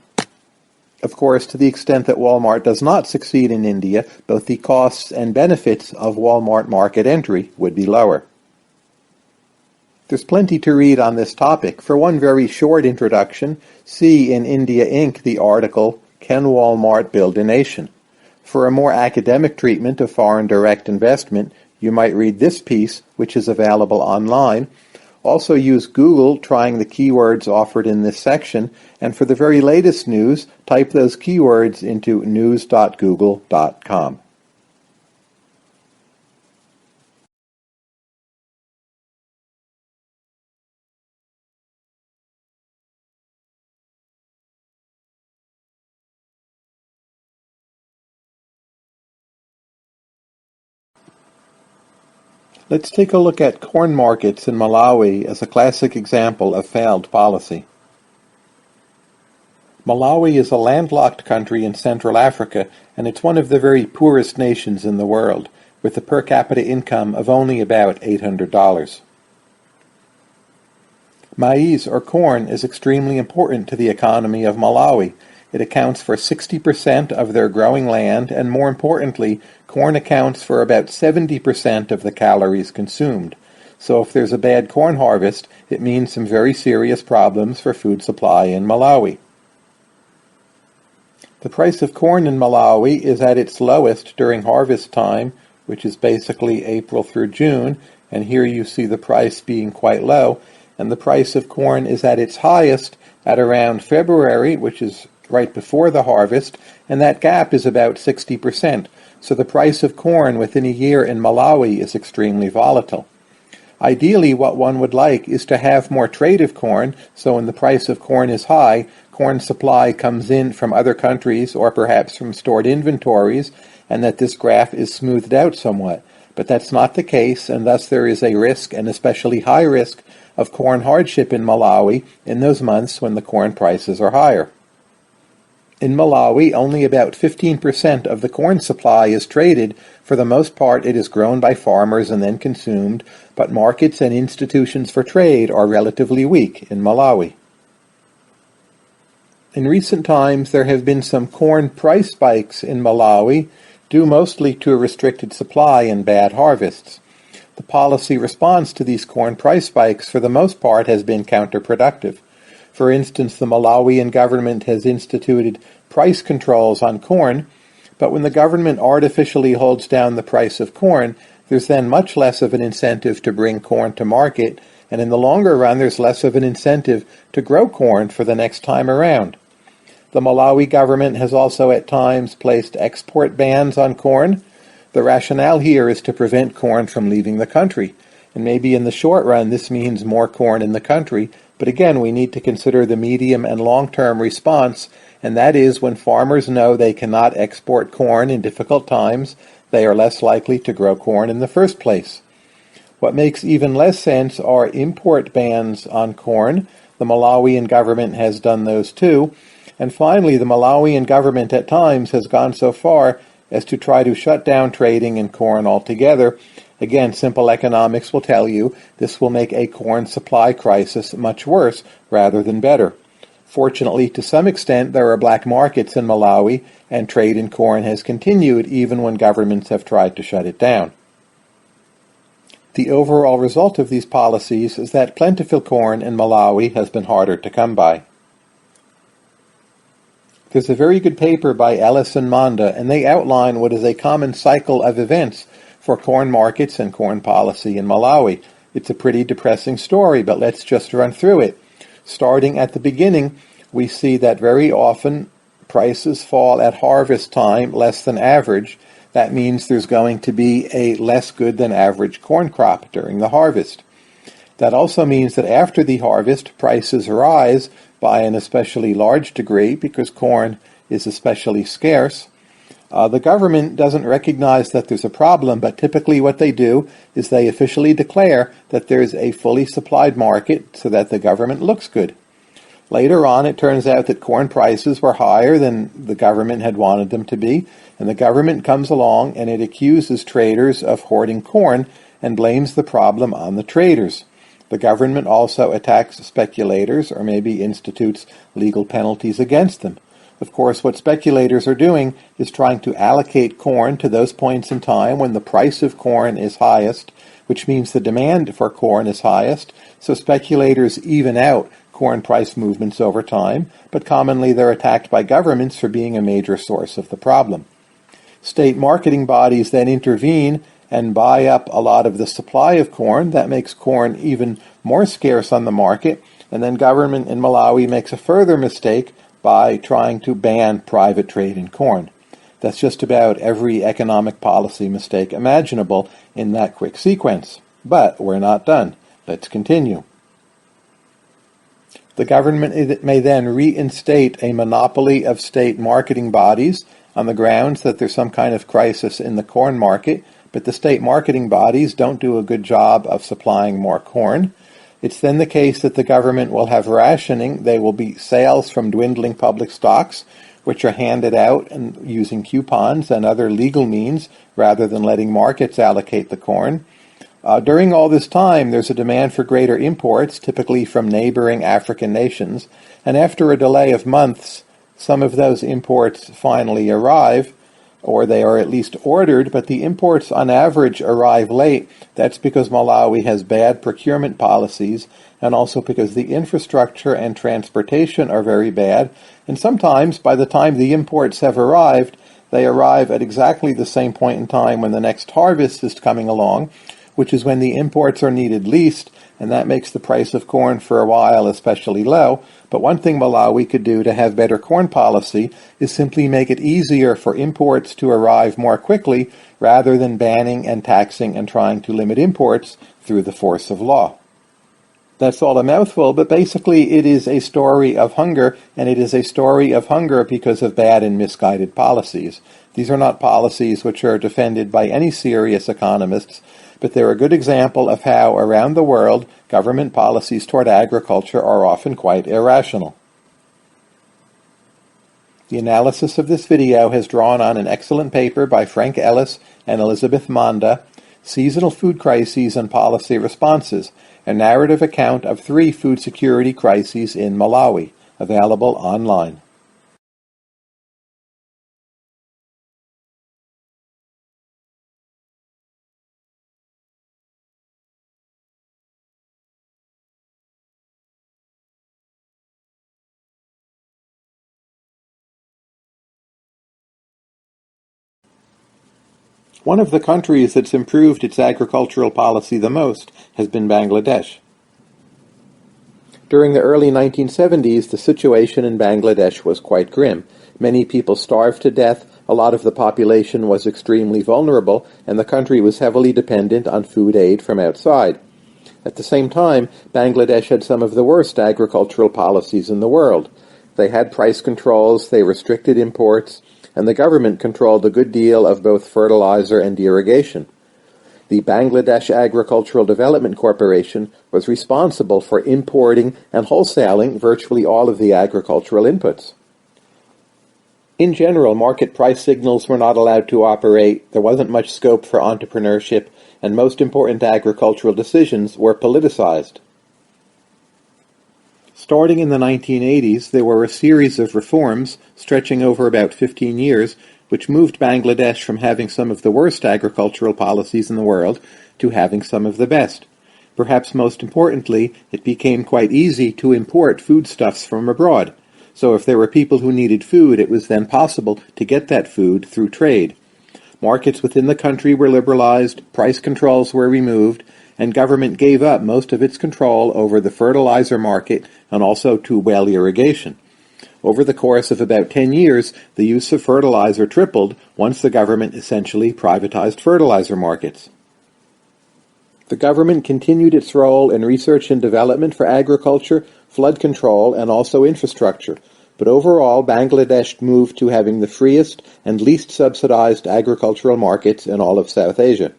Of course, to the extent that Walmart does not succeed in India, both the costs and benefits of Walmart market entry would be lower. There's plenty to read on this topic. For one very short introduction, see in India Inc. the article, Can Walmart Build a Nation? For a more academic treatment of foreign direct investment, you might read this piece, which is available online. Also use Google, trying the keywords offered in this section, and for the very latest news, type those keywords into news.google.com. Let's take a look at corn markets in Malawi as a classic example of failed policy. Malawi is a landlocked country in Central Africa, and it's one of the very poorest nations in the world, with a per capita income of only about $800. Maize, or corn, is extremely important to the economy of Malawi. It accounts for 60% of their growing land, and more importantly, corn accounts for about 70% of the calories consumed. So if there's a bad corn harvest, it means some very serious problems for food supply in Malawi. The price of corn in Malawi is at its lowest during harvest time, which is basically April through June, and here you see the price being quite low, and the price of corn is at its highest at around February, which is right before the harvest, and that gap is about 60%. So the price of corn within a year in Malawi is extremely volatile. Ideally, what one would like is to have more trade of corn, so when the price of corn is high, corn supply comes in from other countries or perhaps from stored inventories, and that this graph is smoothed out somewhat. But that's not the case, and thus there is a risk, and especially high risk, of corn hardship in Malawi in those months when the corn prices are higher. In Malawi, only about 15% of the corn supply is traded. For the most part, it is grown by farmers and then consumed, but markets and institutions for trade are relatively weak in Malawi. In recent times, there have been some corn price spikes in Malawi, due mostly to a restricted supply and bad harvests. The policy response to these corn price spikes, for the most part, has been counterproductive. For instance, the Malawian government has instituted price controls on corn, but when the government artificially holds down the price of corn, there's then much less of an incentive to bring corn to market, and in the longer run there's less of an incentive to grow corn for the next time around. The Malawi government has also at times placed export bans on corn. The rationale here is to prevent corn from leaving the country, and maybe in the short run this means more corn in the country, but again we need to consider the medium and long-term response, and that is when farmers know they cannot export corn in difficult times, they are less likely to grow corn in the first place. What makes even less sense are import bans on corn. The Malawian government has done those too. And finally, the Malawian government at times has gone so far as to try to shut down trading in corn altogether. Again, simple economics will tell you this will make a corn supply crisis much worse rather than better. Fortunately, to some extent, there are black markets in Malawi, and trade in corn has continued even when governments have tried to shut it down. The overall result of these policies is that plentiful corn in Malawi has been harder to come by. There's a very good paper by Ellis and Manda, and they outline what is a common cycle of events for corn markets and corn policy in Malawi. It's a pretty depressing story, but let's just run through it. Starting at the beginning, we see that very often prices fall at harvest time less than average. That means there's going to be a less good than average corn crop during the harvest. That also means that after the harvest, prices rise by an especially large degree because corn is especially scarce. The government doesn't recognize that there's a problem, but typically what they do is they officially declare that there's a fully supplied market so that the government looks good. Later on, it turns out that corn prices were higher than the government had wanted them to be, and the government comes along and it accuses traders of hoarding corn and blames the problem on the traders. The government also attacks speculators or maybe institutes legal penalties against them. Of course, what speculators are doing is trying to allocate corn to those points in time when the price of corn is highest, which means the demand for corn is highest, so speculators even out corn price movements over time, but commonly they're attacked by governments for being a major source of the problem. State marketing bodies then intervene and buy up a lot of the supply of corn. That makes corn even more scarce on the market, and then government in Malawi makes a further mistake by trying to ban private trade in corn. That's just about every economic policy mistake imaginable in that quick sequence. But we're not done. Let's continue. The government may then reinstate a monopoly of state marketing bodies on the grounds that there's some kind of crisis in the corn market, but the state marketing bodies don't do a good job of supplying more corn. It's then the case that the government will have rationing. There will be sales from dwindling public stocks, which are handed out and using coupons and other legal means rather than letting markets allocate the corn. During all this time, there's a demand for greater imports, typically from neighboring African nations, and after a delay of months, some of those imports finally arrive, or they are at least ordered, but the imports on average arrive late. That's because Malawi has bad procurement policies, and also because the infrastructure and transportation are very bad, and sometimes by the time the imports have arrived, they arrive at exactly the same point in time when the next harvest is coming along, which is when the imports are needed least, and that makes the price of corn for a while especially low. But one thing Malawi could do to have better corn policy is simply make it easier for imports to arrive more quickly rather than banning and taxing and trying to limit imports through the force of law. That's all a mouthful, but basically it is a story of hunger, and it is a story of hunger because of bad and misguided policies. These are not policies which are defended by any serious economists, but they're a good example of how, around the world, government policies toward agriculture are often quite irrational. The analysis of this video has drawn on an excellent paper by Frank Ellis and Elizabeth Manda, Seasonal Food Crises and Policy Responses, a narrative account of 3 food security crises in Malawi, available online. One of the countries that's improved its agricultural policy the most has been Bangladesh. During the early 1970s, the situation in Bangladesh was quite grim. Many people starved to death, a lot of the population was extremely vulnerable, and the country was heavily dependent on food aid from outside. At the same time, Bangladesh had some of the worst agricultural policies in the world. They had price controls, they restricted imports, and the government controlled a good deal of both fertilizer and irrigation. The Bangladesh Agricultural Development Corporation was responsible for importing and wholesaling virtually all of the agricultural inputs. In general, market price signals were not allowed to operate, there wasn't much scope for entrepreneurship, and most important agricultural decisions were politicized. Starting in the 1980s, there were a series of reforms stretching over about 15 years, which moved Bangladesh from having some of the worst agricultural policies in the world to having some of the best. Perhaps most importantly, it became quite easy to import foodstuffs from abroad. So if there were people who needed food, it was then possible to get that food through trade. Markets within the country were liberalized, price controls were removed, and government gave up most of its control over the fertilizer market and also to well irrigation. Over the course of about 10 years, the use of fertilizer tripled once the government essentially privatized fertilizer markets. The government continued its role in research and development for agriculture, flood control, and also infrastructure, but overall Bangladesh moved to having the freest and least subsidized agricultural markets in all of South Asia.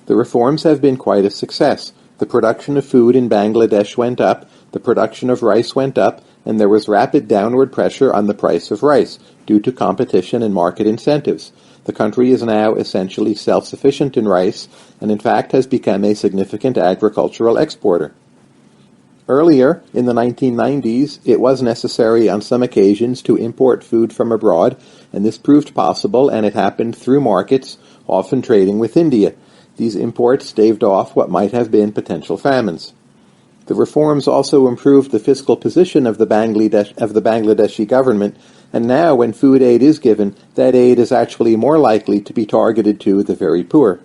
The reforms have been quite a success. The production of food in Bangladesh went up, the production of rice went up, and there was rapid downward pressure on the price of rice due to competition and market incentives. The country is now essentially self-sufficient in rice and in fact has become a significant agricultural exporter. Earlier, in the 1990s, it was necessary on some occasions to import food from abroad, and this proved possible, and it happened through markets, often trading with India. These imports staved off what might have been potential famines. The reforms also improved the fiscal position of the Bangladeshi government, and now when food aid is given, that aid is actually more likely to be targeted to the very poor.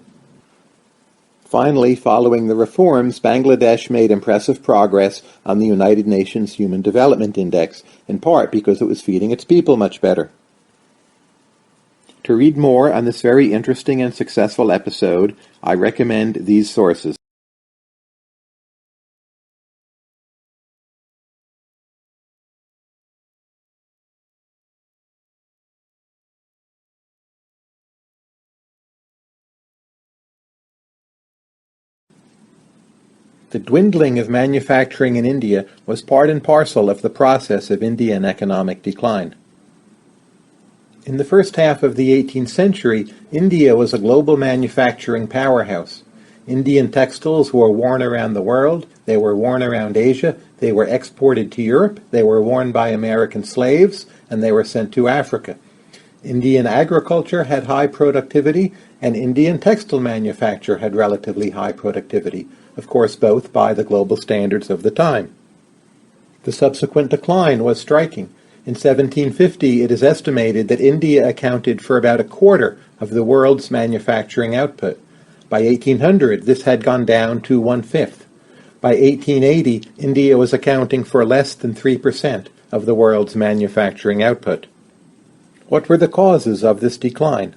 Finally, following the reforms, Bangladesh made impressive progress on the United Nations Human Development Index, in part because it was feeding its people much better. To read more on this very interesting and successful episode, I recommend these sources. The dwindling of manufacturing in India was part and parcel of the process of Indian economic decline. In the first half of the 18th century, India was a global manufacturing powerhouse. Indian textiles were worn around the world, they were worn around Asia, they were exported to Europe, they were worn by American slaves, and they were sent to Africa. Indian agriculture had high productivity, and Indian textile manufacture had relatively high productivity, of course both by the global standards of the time. The subsequent decline was striking. In 1750, it is estimated that India accounted for about a quarter of the world's manufacturing output. By 1800, this had gone down to 1/5. By 1880, India was accounting for less than 3% of the world's manufacturing output. What were the causes of this decline?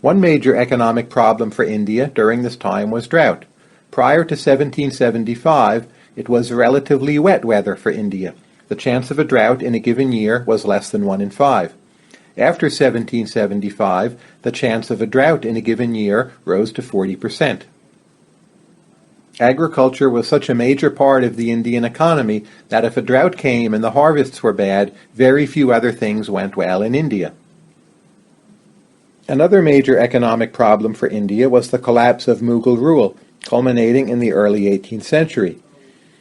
One major economic problem for India during this time was drought. Prior to 1775, it was relatively wet weather for India. The chance of a drought in a given year was less than 1 in 5. After 1775, the chance of a drought in a given year rose to 40%. Agriculture was such a major part of the Indian economy that if a drought came and the harvests were bad, very few other things went well in India. Another major economic problem for India was the collapse of Mughal rule, culminating in the early 18th century.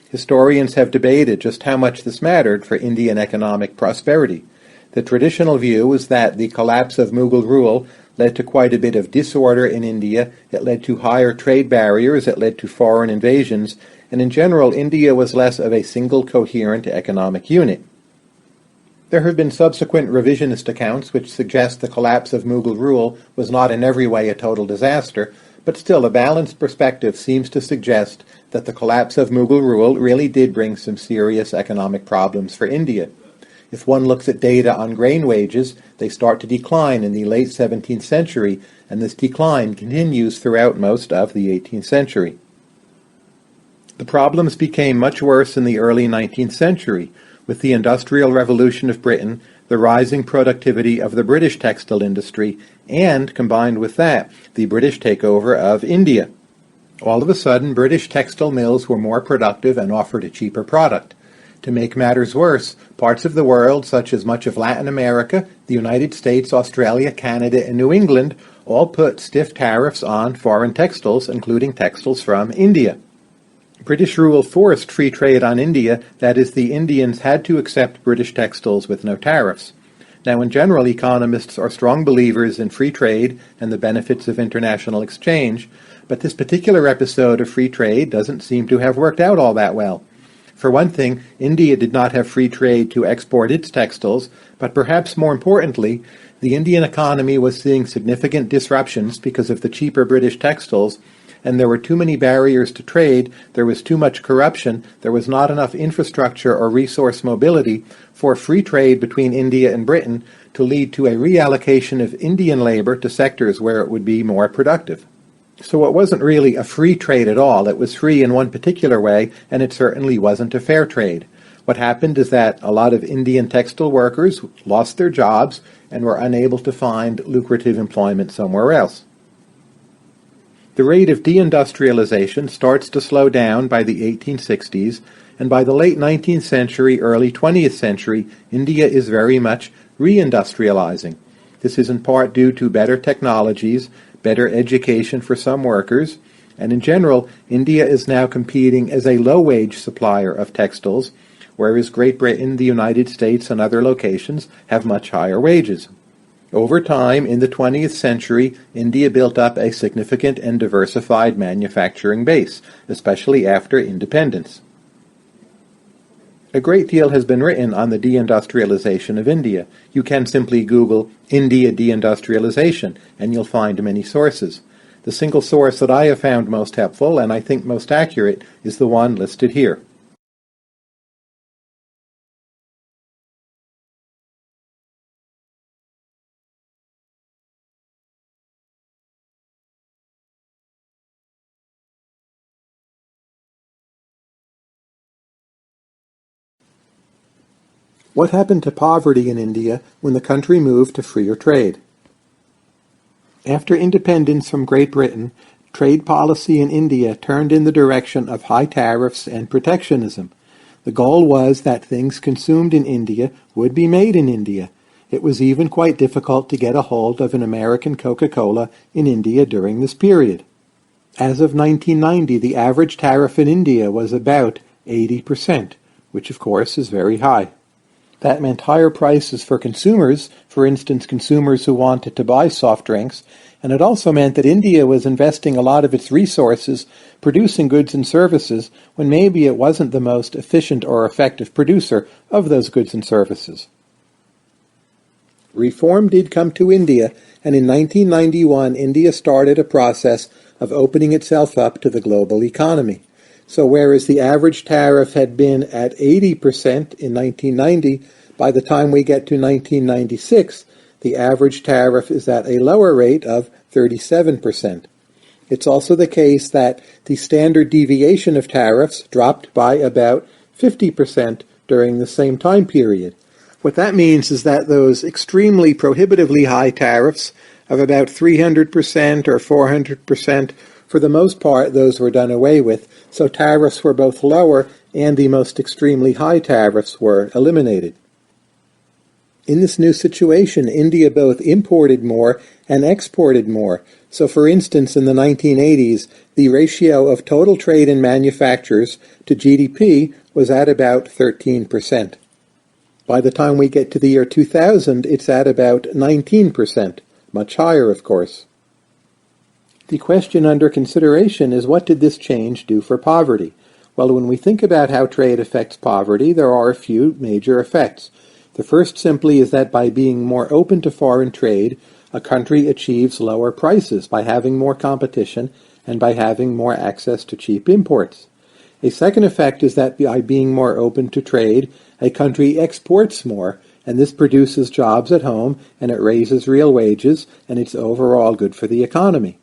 Historians have debated just how much this mattered for Indian economic prosperity. The traditional view was that the collapse of Mughal rule led to quite a bit of disorder in India, it led to higher trade barriers, it led to foreign invasions, and in general India was less of a single coherent economic unit. There have been subsequent revisionist accounts which suggest the collapse of Mughal rule was not in every way a total disaster, but still a balanced perspective seems to suggest that the collapse of Mughal rule really did bring some serious economic problems for India. If one looks at data on grain wages, they start to decline in the late 17th century, and this decline continues throughout most of the 18th century. The problems became much worse in the early 19th century, with the Industrial Revolution of Britain, the rising productivity of the British textile industry, and, combined with that, the British takeover of India. All of a sudden, British textile mills were more productive and offered a cheaper product. To make matters worse, parts of the world, such as much of Latin America, the United States, Australia, Canada, and New England, all put stiff tariffs on foreign textiles, including textiles from India. British rule forced free trade on India, that is, the Indians had to accept British textiles with no tariffs. Now, in general, economists are strong believers in free trade and the benefits of international exchange, but this particular episode of free trade doesn't seem to have worked out all that well. For one thing, India did not have free trade to export its textiles, but perhaps more importantly, the Indian economy was seeing significant disruptions because of the cheaper British textiles, and there were too many barriers to trade, there was too much corruption, there was not enough infrastructure or resource mobility for free trade between India and Britain to lead to a reallocation of Indian labor to sectors where it would be more productive. So it wasn't really a free trade at all. It was free in one particular way, and it certainly wasn't a fair trade. What happened is that a lot of Indian textile workers lost their jobs and were unable to find lucrative employment somewhere else. The rate of deindustrialization starts to slow down by the 1860s, and by the late 19th century, early 20th century, India is very much reindustrializing. This is in part due to better technologies, better education for some workers, and in general, India is now competing as a low-wage supplier of textiles, whereas Great Britain, the United States, and other locations have much higher wages. Over time, in the 20th century, India built up a significant and diversified manufacturing base, especially after independence. A great deal has been written on the deindustrialization of India. You can simply Google India deindustrialization, and you'll find many sources. The single source that I have found most helpful, and I think most accurate, is the one listed here. What happened to poverty in India when the country moved to freer trade? After independence from Great Britain, trade policy in India turned in the direction of high tariffs and protectionism. The goal was that things consumed in India would be made in India. It was even quite difficult to get a hold of an American Coca-Cola in India during this period. As of 1990, the average tariff in India was about 80%, which of course is very high. That meant higher prices for consumers, for instance consumers who wanted to buy soft drinks, and it also meant that India was investing a lot of its resources producing goods and services when maybe it wasn't the most efficient or effective producer of those goods and services. Reform did come to India, and in 1991 India started a process of opening itself up to the global economy. So whereas the average tariff had been at 80% in 1990, by the time we get to 1996, the average tariff is at a lower rate of 37%. It's also the case that the standard deviation of tariffs dropped by about 50% during the same time period. What that means is that those extremely prohibitively high tariffs of about 300% or 400%, for the most part, those were done away with, so tariffs were both lower and the most extremely high tariffs were eliminated. In this new situation, India both imported more and exported more. So for instance, in the 1980s, the ratio of total trade in manufactures to GDP was at about 13%. By the time we get to the year 2000, it's at about 19%, much higher, of course. The question under consideration is, what did this change do for poverty? Well, when we think about how trade affects poverty, there are a few major effects. The first simply is that by being more open to foreign trade, a country achieves lower prices by having more competition and by having more access to cheap imports. A second effect is that by being more open to trade, a country exports more, and this produces jobs at home, and it raises real wages, and it's overall good for the economy.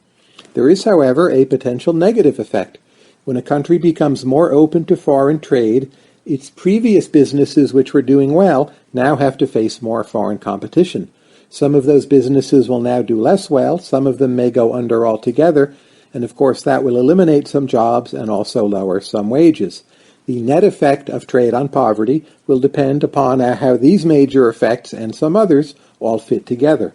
There is, however, a potential negative effect. When a country becomes more open to foreign trade, its previous businesses which were doing well now have to face more foreign competition. Some of those businesses will now do less well, some of them may go under altogether, and of course that will eliminate some jobs and also lower some wages. The net effect of trade on poverty will depend upon how these major effects and some others all fit together.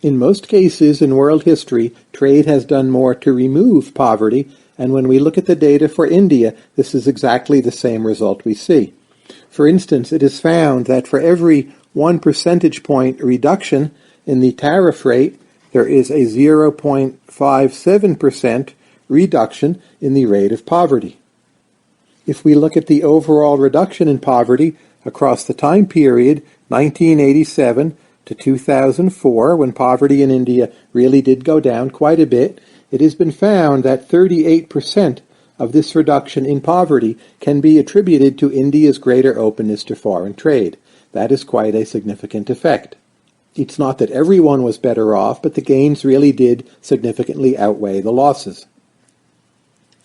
In most cases in world history, trade has done more to remove poverty, and when we look at the data for India, this is exactly the same result we see. For instance, it is found that for every 1 percentage point reduction in the tariff rate, there is a 0.57% reduction in the rate of poverty. If we look at the overall reduction in poverty across the time period 1987 to 2004, when poverty in India really did go down quite a bit, it has been found that 38% of this reduction in poverty can be attributed to India's greater openness to foreign trade. That is quite a significant effect. It's not that everyone was better off, but the gains really did significantly outweigh the losses.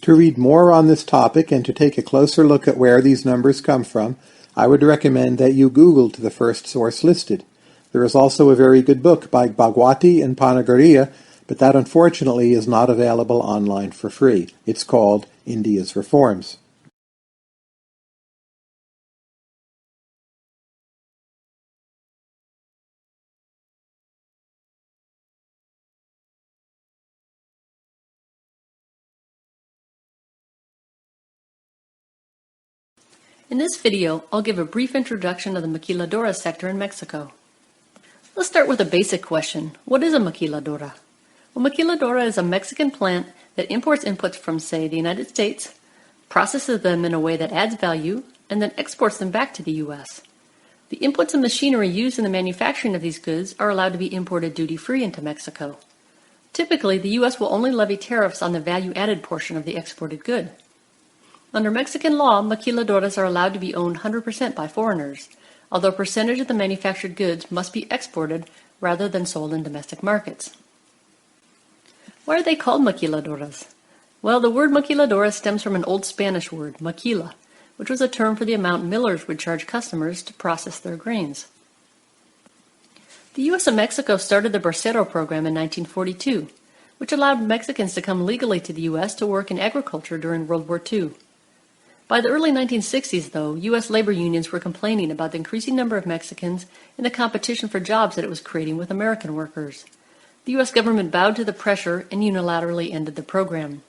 To read more on this topic and to take a closer look at where these numbers come from, I would recommend that you Google to the first source listed. There is also a very good book by Bhagwati and Panagaria, but that unfortunately is not available online for free. It's called India's Reforms. In this video, I'll give a brief introduction of the maquiladora sector in Mexico. Let's start with a basic question. What is a maquiladora? Well, maquiladora is a Mexican plant that imports inputs from, say, the United States, processes them in a way that adds value, and then exports them back to the U.S. The inputs and machinery used in the manufacturing of these goods are allowed to be imported duty-free into Mexico. Typically, the U.S. will only levy tariffs on the value-added portion of the exported good. Under Mexican law, maquiladoras are allowed to be owned 100% by foreigners, although a percentage of the manufactured goods must be exported rather than sold in domestic markets. Why are they called maquiladoras? Well, the word maquiladora stems from an old Spanish word, maquila, which was a term for the amount millers would charge customers to process their grains. The U.S. and Mexico started the Bracero program in 1942, which allowed Mexicans to come legally to the U.S. to work in agriculture during World War II. By the early 1960s, though, U.S. labor unions were complaining about the increasing number of Mexicans and the competition for jobs that it was creating with American workers. The U.S. government bowed to the pressure and unilaterally ended the program.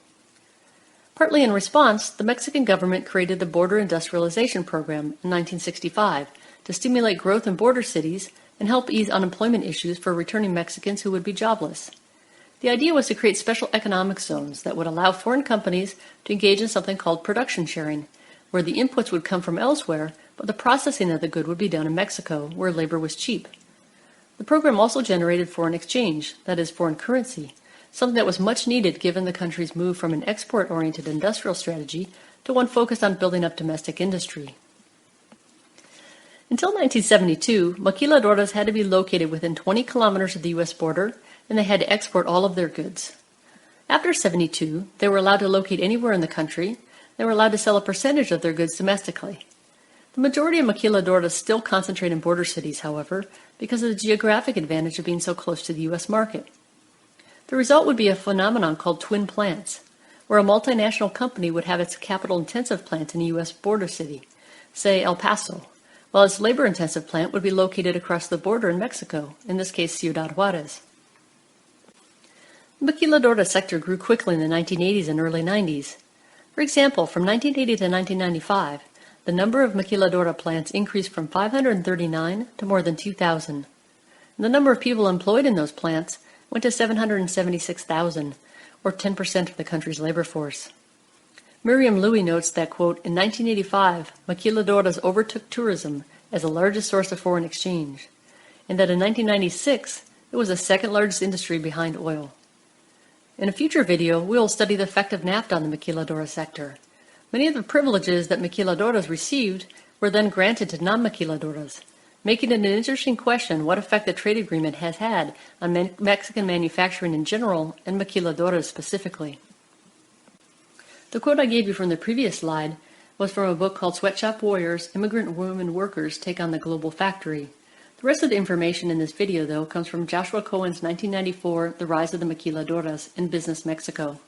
Partly in response, the Mexican government created the Border Industrialization Program in 1965 to stimulate growth in border cities and help ease unemployment issues for returning Mexicans who would be jobless. The idea was to create special economic zones that would allow foreign companies to engage in something called production sharing, where the inputs would come from elsewhere, but the processing of the good would be done in Mexico, where labor was cheap. The program also generated foreign exchange, that is, foreign currency, something that was much needed given the country's move from an export-oriented industrial strategy to one focused on building up domestic industry. Until 1972, maquiladoras had to be located within 20 kilometers of the U.S. border, and they had to export all of their goods. After 72, they were allowed to locate anywhere in the country. They were allowed to sell a percentage of their goods domestically. The majority of maquiladoras still concentrate in border cities, however, because of the geographic advantage of being so close to the U.S. market. The result would be a phenomenon called twin plants, where a multinational company would have its capital-intensive plant in a U.S. border city, say El Paso, while its labor-intensive plant would be located across the border in Mexico, in this case Ciudad Juarez. The maquiladora sector grew quickly in the 1980s and early 90s. For example, from 1980 to 1995, the number of maquiladora plants increased from 539 to more than 2,000. And the number of people employed in those plants went to 776,000, or 10% of the country's labor force. Miriam Louie notes that, quote, in 1985, maquiladoras overtook tourism as the largest source of foreign exchange, and that in 1996, it was the second largest industry behind oil. In a future video, we will study the effect of NAFTA on the maquiladora sector. Many of the privileges that maquiladoras received were then granted to non-maquiladoras, making it an interesting question what effect the trade agreement has had on Mexican manufacturing in general and maquiladoras specifically. The quote I gave you from the previous slide was from a book called Sweatshop Warriors, Immigrant Women Workers Take on the Global Factory. The rest of the information in this video, though, comes from Joshua Cohen's 1994 The Rise of the Maquiladoras in Business Mexico.